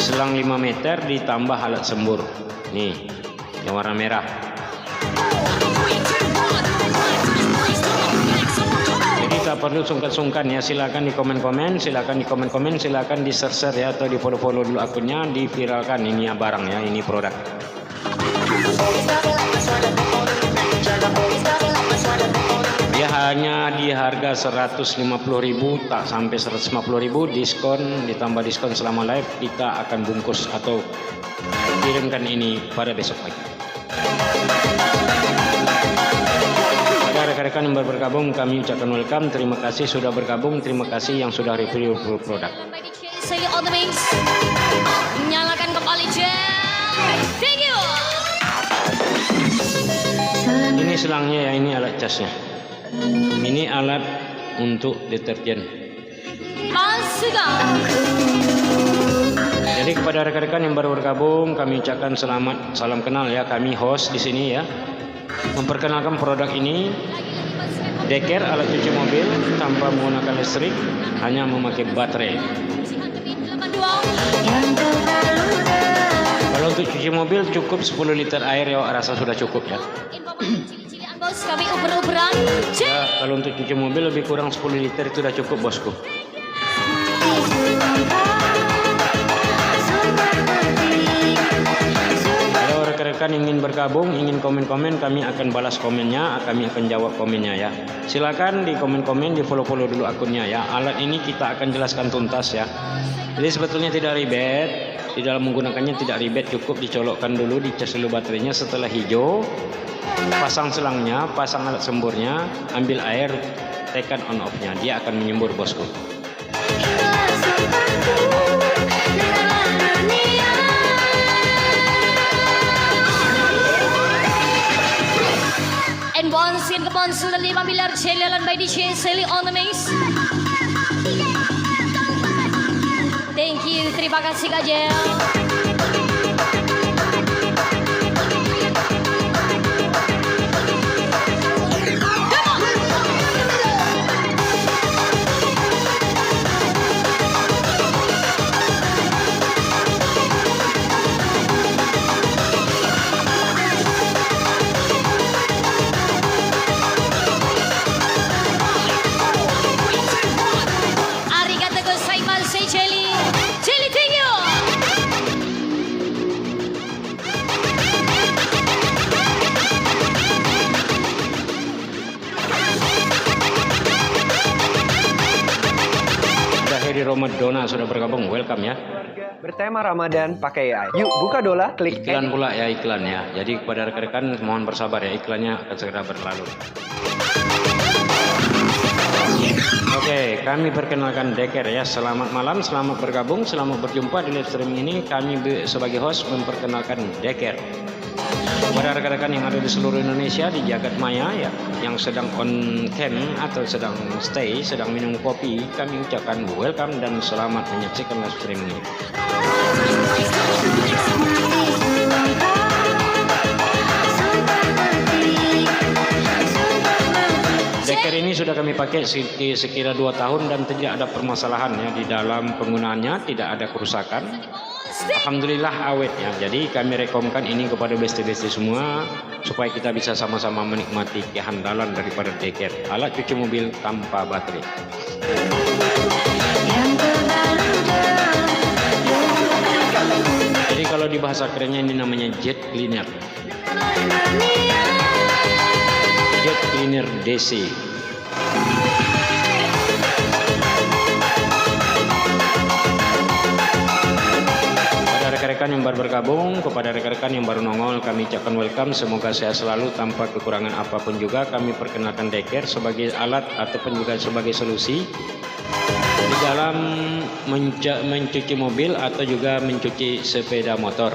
Selang 5 meter ditambah alat sembur. Nih, yang warna merah. Tak perlu sungkan-sungkan ya, silakan di komen-komen, silakan di share ya, atau di follow dulu akunnya, diviralkan ini ya barang ya, ini produk. Dia hanya di harga 150.000, tak sampai 150.000, diskon ditambah diskon selama live, kita akan bungkus atau kirimkan ini pada besok pagi. Rekan-rekan yang baru bergabung, kami ucapkan welcome, terima kasih sudah bergabung, terima kasih yang sudah review produk. Nyalakan kembali jam. Thank you. Ini selangnya ya, ini alat casnya. Ini alat untuk deterjen. Jadi kepada rekan-rekan yang baru bergabung, kami ucapkan selamat, salam kenal ya, kami host di sini ya. Memperkenalkan produk ini, Deker alat cuci mobil tanpa menggunakan listrik, hanya memakai baterai. Kalau untuk cuci mobil cukup 10 liter air ya, rasa sudah cukup ya. Kami uber-uberan. Ya, kalau untuk cuci mobil lebih kurang 10 liter itu sudah cukup bosku. Rekan-rekan ingin bergabung, ingin komen-komen, kami akan balas komennya, kami akan jawab komennya ya. Silakan di komen-komen, di follow dulu akunnya ya. Alat ini kita akan jelaskan tuntas ya. Jadi sebetulnya tidak ribet, di dalam menggunakannya tidak ribet, cukup dicolokkan dulu, dicas dulu baterainya, setelah hijau, pasang selangnya, pasang alat semburnya, ambil air, tekan on off-nya, dia akan menyembur bosku. And once in the month, sudah 5 miliar Celialan by DJ Sally on the mix. Thank you, terima kasih Kak Jel. Romadona sudah bergabung, welcome ya. Bertema Ramadan pakai AI. Yuk buka Dola, klik Iklan edit. pula ya, iklan ya. Jadi kepada rekan-rekan mohon bersabar ya, iklannya akan segera berlalu. Oke, kami perkenalkan Deker ya. Selamat malam, selamat bergabung, selamat berjumpa di live streaming ini. Kami sebagai host memperkenalkan Deker. Kepada rekan-rekan yang ada di seluruh Indonesia, di jagat maya ya, yang sedang on cam atau sedang stay, sedang minum kopi, kami ucapkan welcome dan selamat menyaksikan live streaming ini. Deker ini sudah kami pakai sekira 2 tahun dan tidak ada permasalahan ya di dalam penggunaannya, tidak ada kerusakan. Alhamdulillah awet ya. Jadi kami rekomkan ini kepada besti-besti semua supaya kita bisa sama-sama menikmati kehandalan daripada Deker, alat cuci mobil tanpa baterai. Jadi kalau di bahasa kerennya ini namanya jet cleaner. Jet cleaner DC. Rekan-rekan yang baru bergabung, kepada rekan-rekan yang baru nongol, kami ucapkan welcome. Semoga sehat selalu tanpa kekurangan apapun juga. Kami perkenalkan Deker sebagai alat ataupun juga sebagai solusi di dalam mencuci mobil atau juga mencuci sepeda motor.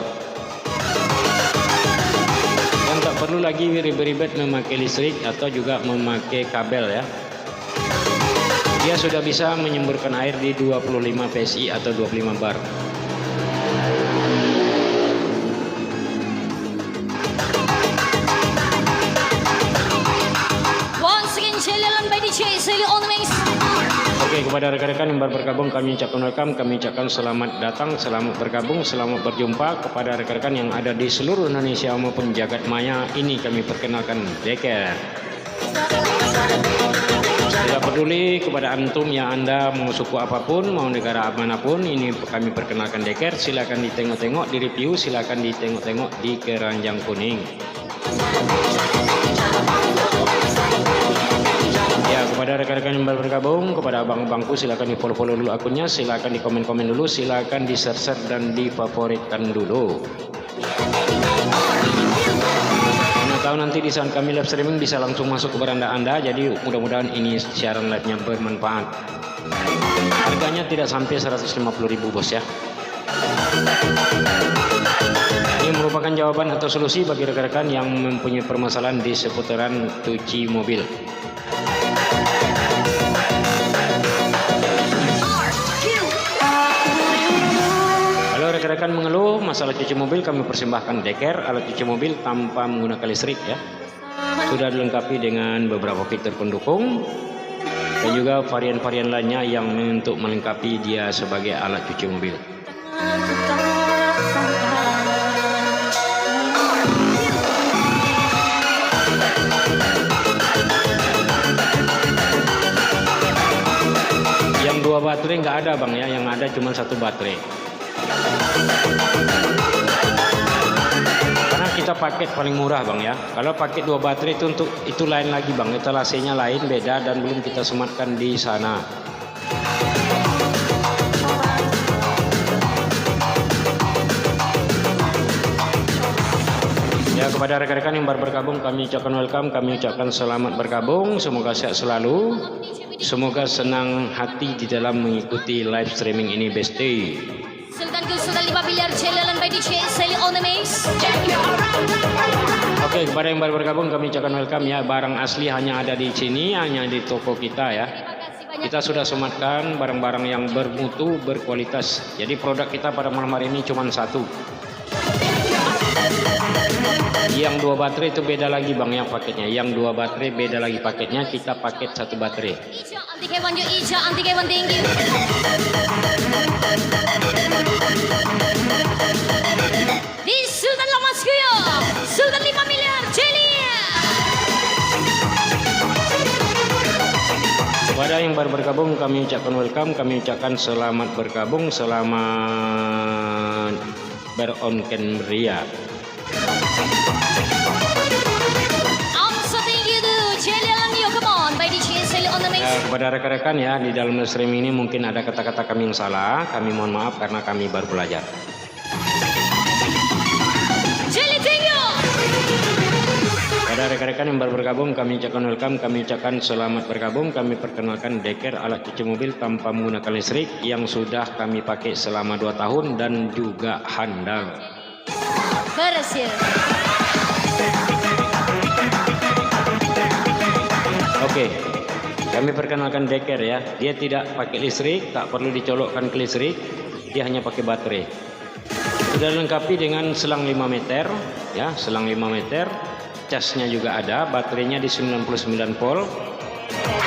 Dan tak perlu lagi ribet-ribet memakai listrik atau juga memakai kabel ya. Dia sudah bisa menyemburkan air di 25 PSI atau 25 bar. Oke, kepada rekan-rekan yang baru bergabung kami ucapkan welcome, kami ucapkan selamat datang, selamat bergabung, selamat berjumpa. Kepada rekan-rekan yang ada di seluruh Indonesia maupun jagat maya, ini kami perkenalkan Deker. Tidak peduli kepada antum yang Anda mau suku apapun, mau negara manapun, ini kami perkenalkan Deker. Silakan ditengok-tengok, di review, silakan ditengok-tengok di keranjang kuning. Ya, kepada rekan-rekan yang baru bergabung, kepada abang-abangku silakan di-follow dulu akunnya, silakan di-komen dulu, silakan di-share dan di-favoritkan dulu. Mana tahu nanti di saat kami live streaming bisa langsung masuk ke beranda Anda, jadi mudah-mudahan ini siaran live-nya bermanfaat. Harganya tidak sampai 150.000 bos ya. Ini merupakan jawaban atau solusi bagi rekan-rekan yang mempunyai permasalahan di seputaran cuci mobil. Kalau rekan-rekan mengeluh masalah cuci mobil, kami persembahkan Deker, alat cuci mobil tanpa menggunakan listrik ya. Sudah dilengkapi dengan beberapa fitur pendukung dan juga varian-varian lainnya yang untuk melengkapi dia sebagai alat cuci mobil. Yang 2 baterai nggak ada bang ya, yang ada cuma 1 baterai. Karena kita paket paling murah bang ya. Kalau paket 2 baterai itu untuk itu lain lagi bang, etalasenya lain beda dan belum kita sematkan di sana. Ya, kepada rekan-rekan yang baru bergabung kami ucapkan welcome, kami ucapkan selamat bergabung, semoga sehat selalu, semoga senang hati di dalam mengikuti live streaming ini besti. Oke, kepada yang baru bergabung kami ucapkan welcome ya. Barang asli hanya ada di sini, hanya di toko kita ya. Kita sudah sematkan barang-barang yang bermutu, berkualitas. Jadi produk kita pada malam hari ini cuma 1. Yang 2 baterai itu beda lagi bang ya paketnya. Yang 2 baterai beda lagi paketnya. Kita paket 1 baterai. Di Sultan Lamaskuyo, Sultan 5 miliar Celia. Kepada yang baru bergabung kami ucapkan welcome, kami ucapkan selamat bergabung, selamat beronken ria. I'm so thank you to Celia Langyo, come on, by the chance on the main. Kepada rekan-rekan ya, di dalam streaming ini mungkin ada kata-kata kami yang salah. Kami mohon maaf karena kami baru belajar. Pada rekan-rekan yang baru bergabung, kami ucapkan welcome, kami ucapkan selamat bergabung. Kami perkenalkan Deker alat cuci mobil tanpa menggunakan listrik yang sudah kami pakai selama 2 tahun dan juga handal. Berhasil. Oke, kami perkenalkan Deker ya. Dia tidak pakai listrik, tak perlu dicolokkan ke listrik, dia hanya pakai baterai. Sudah dilengkapi dengan selang 5 meter, ya, selang 5 meter. Casnya juga ada, baterainya di 99 volt.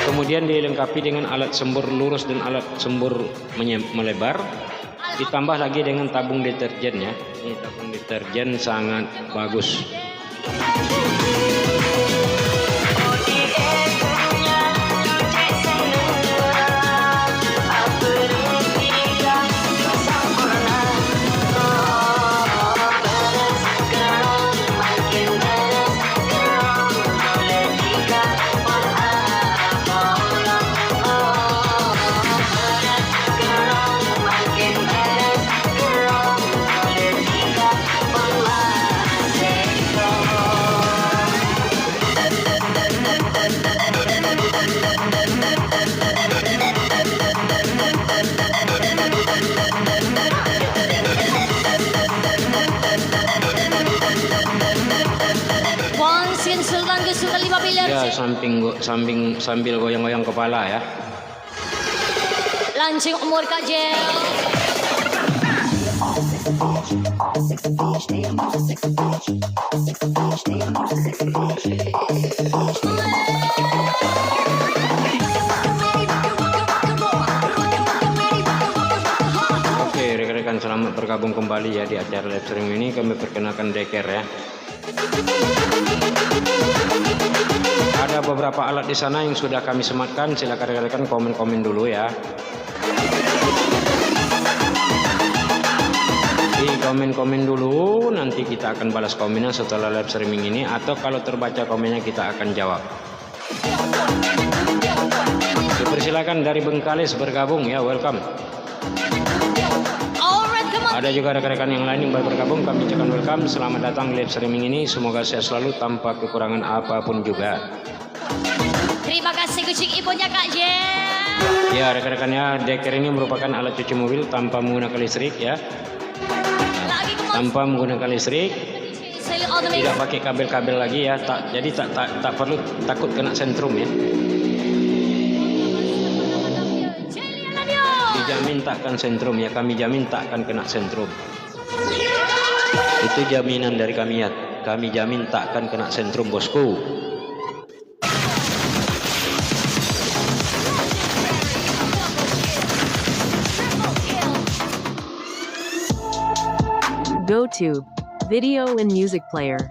Kemudian dilengkapi dengan alat sembur lurus dan alat sembur melebar. Ditambah lagi dengan tabung deterjen ya. Ini tabung deterjen sangat bagus. Ya, sambil goyang-goyang kepala ya. Lancing umur kajel. Oke, rekan-rekan selamat bergabung kembali ya di acara live stream ini. Kami perkenalkan Deker ya. Ada beberapa alat di sana yang sudah kami sematkan. Silakan rekan-rekan komen-komen dulu ya. Di komen-komen dulu, nanti kita akan balas komennya setelah live streaming ini, atau kalau terbaca komennya kita akan jawab. Dipersilakan dari Bengkalis bergabung ya, welcome. Ada juga rekan-rekan yang lain yang baru bergabung, kami ucapkan welcome, selamat datang di live streaming ini, semoga sehat selalu tanpa kekurangan apapun juga. Terima kasih kucing ibunya Kak Jen. Ya rekan-rekannya, Deker ini merupakan alat cuci mobil tanpa menggunakan listrik ya. Tanpa menggunakan listrik, tidak pakai kabel-kabel lagi ya, jadi tak perlu takut kena sentrum ya. Dijamin takkan sentrum ya, kami jamin takkan kena sentrum. Itu jaminan dari kami ya, kami jamin takkan kena sentrum bosku. GoTube Video and Music Player.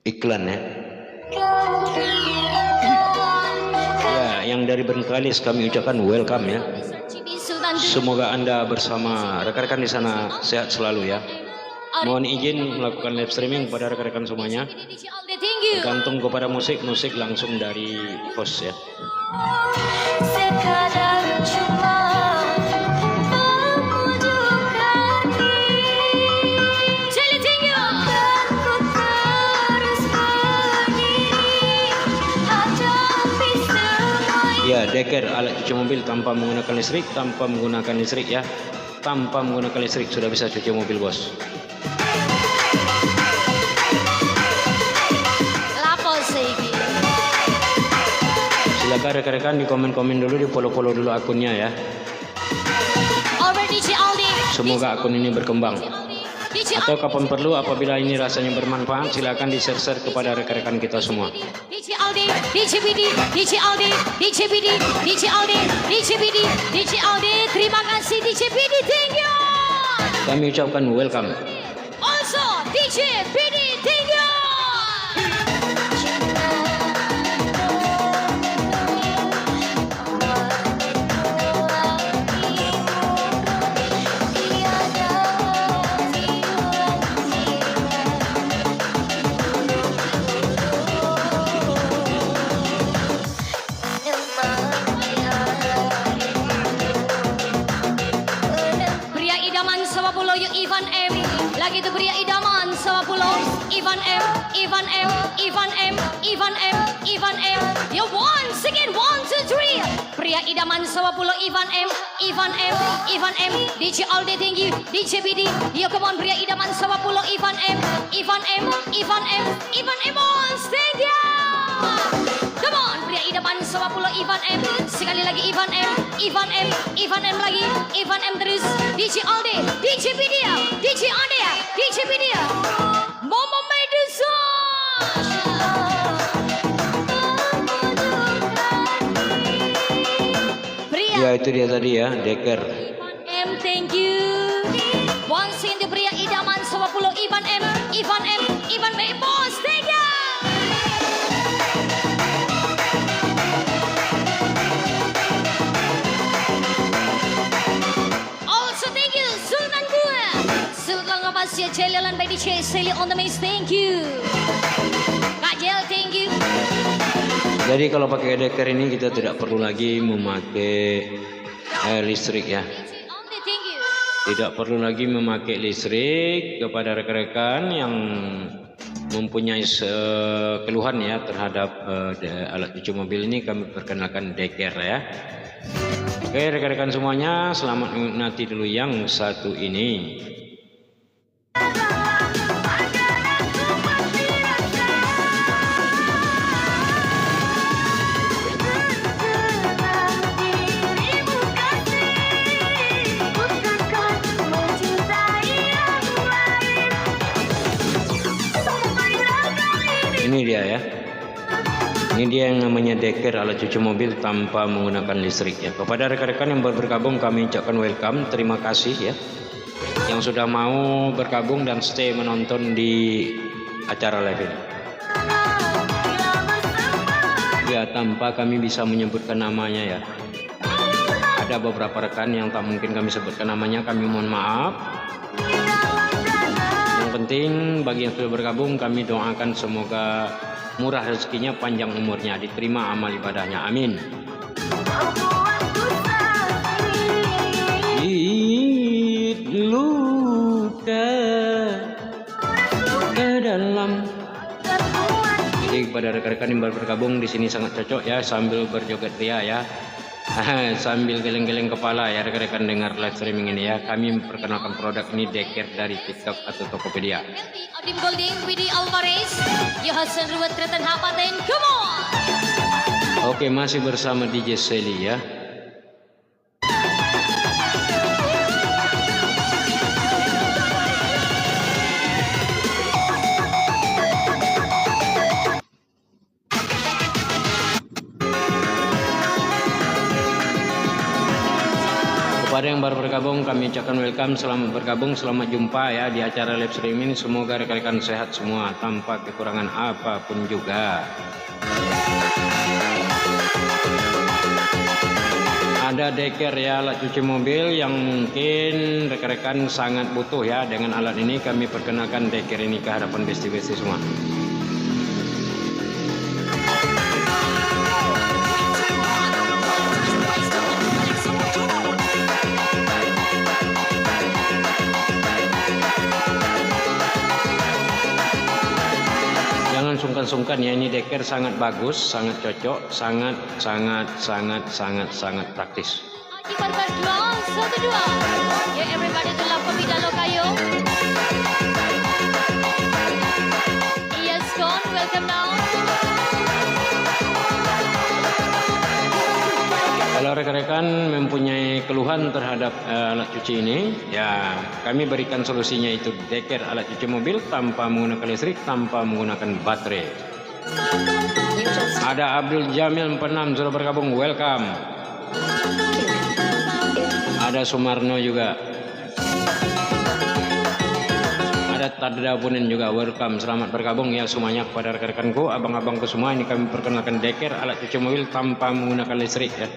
Iklan ya. Ya, yang dari Bengkalis kami ucapkan welcome ya. Semoga Anda bersama rekan-rekan di sana sehat selalu ya. Mohon izin melakukan live streaming pada rekan-rekan semuanya. Tergantung kepada musik langsung dari host ya. Ya, Deker alat cuci mobil tanpa menggunakan listrik, ya. Tanpa menggunakan listrik sudah bisa cuci mobil, bos. Silakan rekan-rekan di komen-komen dulu, di follow-follow dulu akunnya ya. Semoga akun ini berkembang. Atau kapan perlu apabila ini rasanya bermanfaat, silakan di-share kepada rekan-rekan kita semua. Terima kasih DJ PD, thank you. Kami ucapkan welcome. Also DJ PD, thank you. Ivan M, Ivan M, Ivan M, Ivan M, Ivan M. Ya once again, 1, 2, 3. Pria idaman Sawapulu Ivan M, Ivan M, Ivan M. DJ Aldi tinggi, DJ BD. Ya come on, pria idaman Sawapulu Ivan M, Ivan M, Ivan M, Ivan M on stage ya. Come on, pria idaman Sawapulu Ivan M. Sekali lagi Ivan M, Ivan M, Ivan M lagi, Ivan M terus. DJ Aldi, DJ BD, DJ Aldi, DJ BD. Momo Medusa. Pria Ya itu dia tadi ya, Deker. Ivan M, thank you. Once again the pria idaman Sawapulu Ivan M, Ivan M, Ivan M, boss, thank you. Also thank you Sultan Gua, Sultan Ngapasya Jelalan by DJ Sally on the mix, thank you. Kak Jel, thank you. Jadi kalau pakai Deker ini kita tidak perlu lagi memakai listrik ya. Only thank you. Tidak perlu lagi memakai listrik. Kepada rekan-rekan yang mempunyai keluhan ya terhadap alat cuci mobil ini, kami perkenalkan Deker ya. Oke rekan-rekan semuanya, selamat menikmati dulu yang satu ini. Ini dia ya. Ini dia yang namanya Deker alat cuci mobil tanpa menggunakan listrik ya. Kepada rekan-rekan yang baru bergabung kami ucapkan welcome, terima kasih ya. Yang sudah mau bergabung dan stay menonton di acara live ini. Ya tanpa kami bisa menyebutkan namanya ya. Ada beberapa rekan yang tak mungkin kami sebutkan namanya, kami mohon maaf. Yang penting bagi yang sudah bergabung kami doakan semoga murah rezekinya, panjang umurnya, diterima amal ibadahnya, amin. Luka ke dalam. Jadi kepada rekan-rekan yang baru bergabung di sini sangat cocok ya sambil berjoget ria ya. Sambil geleng-geleng kepala ya rekan-rekan dengar live streaming ini ya. Kami memperkenalkan produk ini Deker dari TikTok atau Tokopedia. Adim Golding, Widi Alvarez, Yohasan Ruwet Tretan Hapaten, come on! Oke, masih bersama DJ Sally ya. Kepada yang baru bergabung kami ucapkan welcome, selamat bergabung, selamat jumpa ya di acara live streaming. Semoga rekan-rekan sehat semua tanpa kekurangan apapun juga. Ada Deker ya alat cuci mobil yang mungkin rekan-rekan sangat butuh ya. Dengan alat ini kami perkenalkan Deker ini ke hadapan besti-besti semua. Jangan sungkan-sungkan ya, ini Deker sangat bagus, sangat cocok, sangat praktis. Aji Barbar 2, 1, 2. Ya everybody to love kopi dalo kayo. Yes, gone, welcome now. Kalau rekan-rekan mempunyai keluhan terhadap alat cuci ini, ya kami berikan solusinya, itu Deker alat cuci mobil tanpa menggunakan listrik, tanpa menggunakan baterai. Ada Abdul Jamil 46 sudah bergabung, welcome. Ada Sumarno juga. Ada Tadapunen juga, welcome, selamat bergabung ya semuanya. Kepada rekan-rekanku, abang-abangku semua, ini kami perkenalkan Deker alat cuci mobil tanpa menggunakan listrik ya.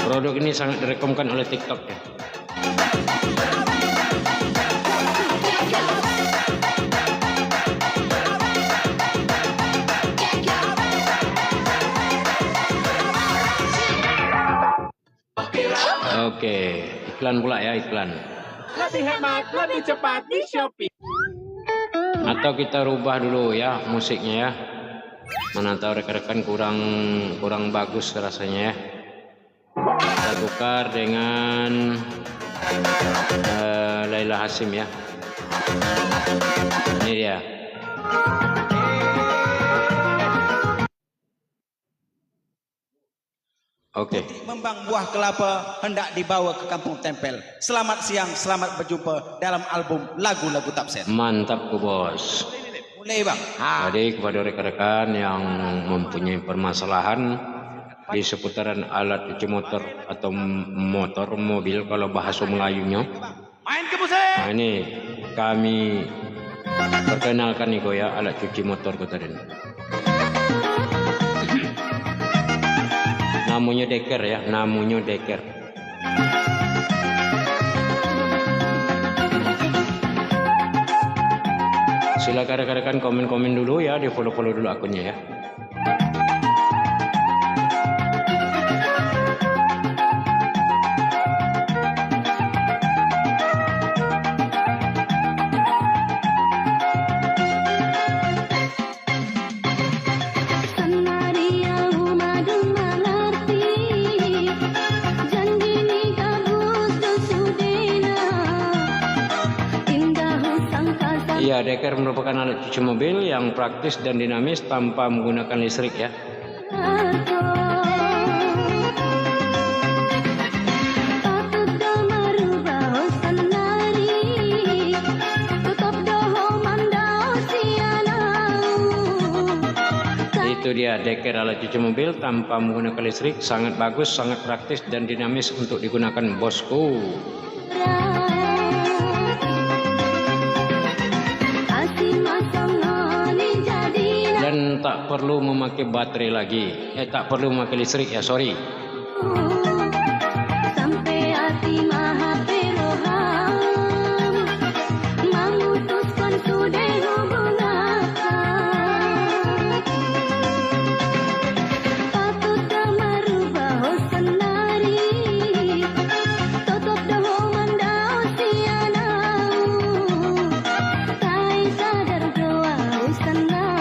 Produk ini sangat direkomendasikan oleh TikTok ya. Oke, iklan pula ya, iklan. Lebih hemat, lebih cepat di Shopee. Atau kita rubah dulu ya musiknya ya. Mana tahu rekan-rekan kurang bagus rasanya ya. Kita tukar dengan Laila Hasim ya. Ini dia. Oke. Membang buah kelapa hendak dibawa ke kampung tempel. Selamat siang, selamat berjumpa dalam album lagu-lagu Tapsen. Mantap ku bos. Mulai bang. Jadi kepada rekan-rekan yang mempunyai permasalahan di seputaran alat cuci motor atau motor, mobil kalau bahasa Melayunya. Main ke musik. Nah ini kami perkenalkan nih ya alat cuci motor kota ini. Namanya deker ya, namanya deker. Silakan rekan-rekan komen-komen dulu ya, di follow-follow dulu akunnya ya. Iya, deker merupakan alat cuci mobil yang praktis dan dinamis tanpa menggunakan listrik ya. Itu dia deker alat cuci mobil tanpa menggunakan listrik, sangat bagus, sangat praktis dan dinamis untuk digunakan bosku. Dan tak perlu memakai baterai lagi, tak perlu memakai listrik ya, sorry. Sampai hati maha peroham memutuskan sudah hubungan. Patut tak merubah sendiri, tutup doho mandau sianau. Tai sadar doa sendiri.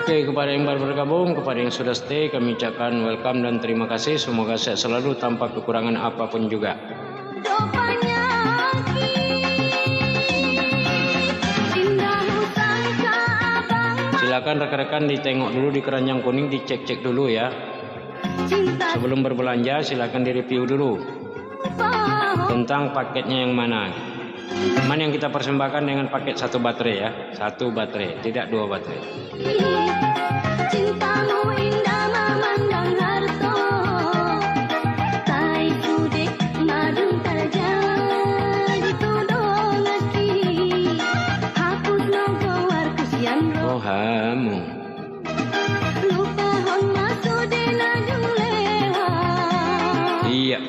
Oke, kepada yang baru bergabung, kepada yang sudah stay, kami ucapkan welcome dan terima kasih. Semoga sehat selalu tanpa kekurangan apapun juga. Silakan rekan-rekan ditengok dulu di keranjang kuning, dicek-cek dulu ya. Sebelum berbelanja, silakan direview dulu tentang paketnya yang mana. Mana yang kita persembahkan dengan paket satu baterai ya, satu baterai, tidak dua baterai. Cintamu indah memandang harto, tai sudik madung terjadi tudong lagi, hapus nogo warkusian Oh hamu. lupa hon masuk di najung lewat. Iya.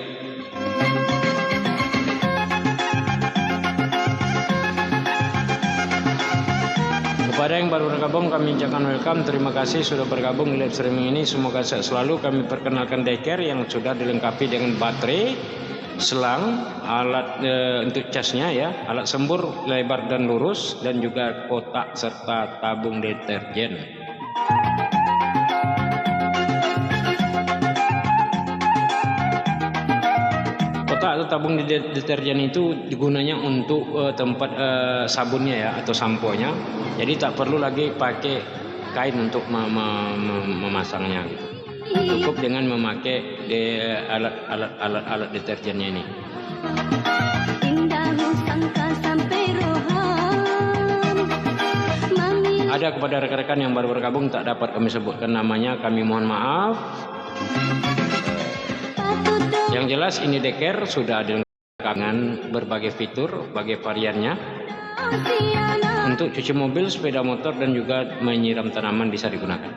Kepada yang baru bergabung kami ucapkan welcome, terima kasih sudah bergabung di live streaming ini. Semoga sehat selalu. Kami perkenalkan deker yang sudah dilengkapi dengan baterai, selang, alat untuk casnya ya, alat sembur lebar dan lurus, dan juga kotak serta tabung deterjen. Kotak atau tabung deterjen itu digunanya untuk tempat sabunnya ya atau sampo-nya. Jadi tak perlu lagi pakai kain untuk memasangnya gitu. Cukup dengan memakai alat deterjennya ini. Ada kepada rekan-rekan yang baru bergabung tak dapat kami sebutkan namanya, kami mohon maaf. Yang jelas ini deker sudah dilengkapi dengan berbagai fitur, berbagai variannya. Untuk cuci mobil, sepeda motor, dan juga menyiram tanaman bisa digunakan.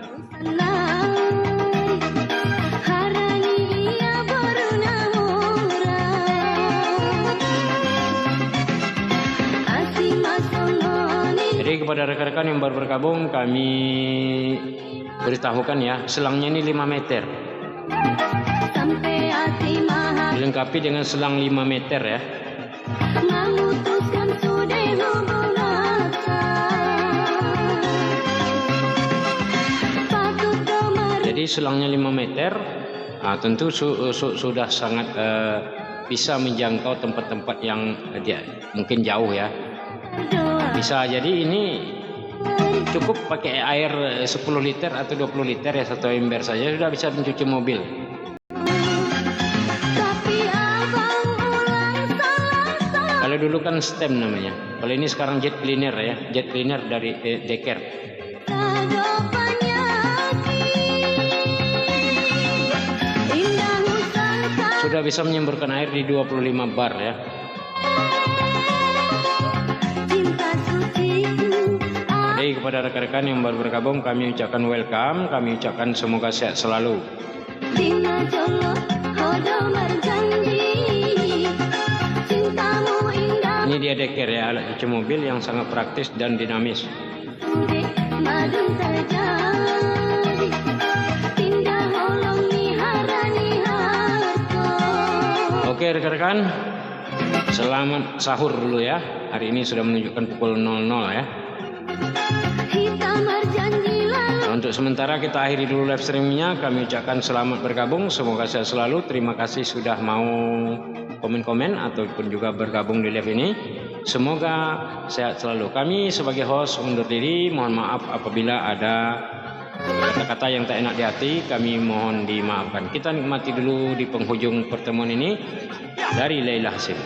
Jadi kepada rekan-rekan yang baru bergabung, kami beritahukan ya, selangnya ini 5 meter. dilengkapi dengan selang 5 meter ya. Memutuskan sudah hubungan patut kemarin. Jadi selangnya 5 meter, tentu sudah sangat bisa menjangkau tempat-tempat yang dia mungkin jauh ya. Bisa jadi ini cukup pakai air 10 liter atau 20 liter ya, satu ember saja sudah bisa mencuci mobil. Tapi abang ulang salah. Kalau dulu kan stem namanya, kalau ini sekarang jet cleaner ya, jet cleaner dari Decker. Sudah bisa menyemburkan air di 25 bar ya. Jadi kepada rekan-rekan yang baru bergabung, kami ucapkan welcome, kami ucapkan semoga sehat selalu. Ini dia Decker ya, alat cuci mobil yang sangat praktis dan dinamis. Oke rekan-rekan, selamat sahur dulu ya. Hari ini sudah menunjukkan pukul 00 ya. Untuk sementara kita akhiri dulu live streamingnya. Kami ucapkan selamat bergabung, semoga sehat selalu. Terima kasih sudah mau komen-komen ataupun juga bergabung di live ini. Semoga sehat selalu. Kami sebagai host undur diri, mohon maaf apabila ada kata-kata yang tak enak di hati, kami mohon dimaafkan. Kita nikmati dulu di penghujung pertemuan ini dari Laila Hasim.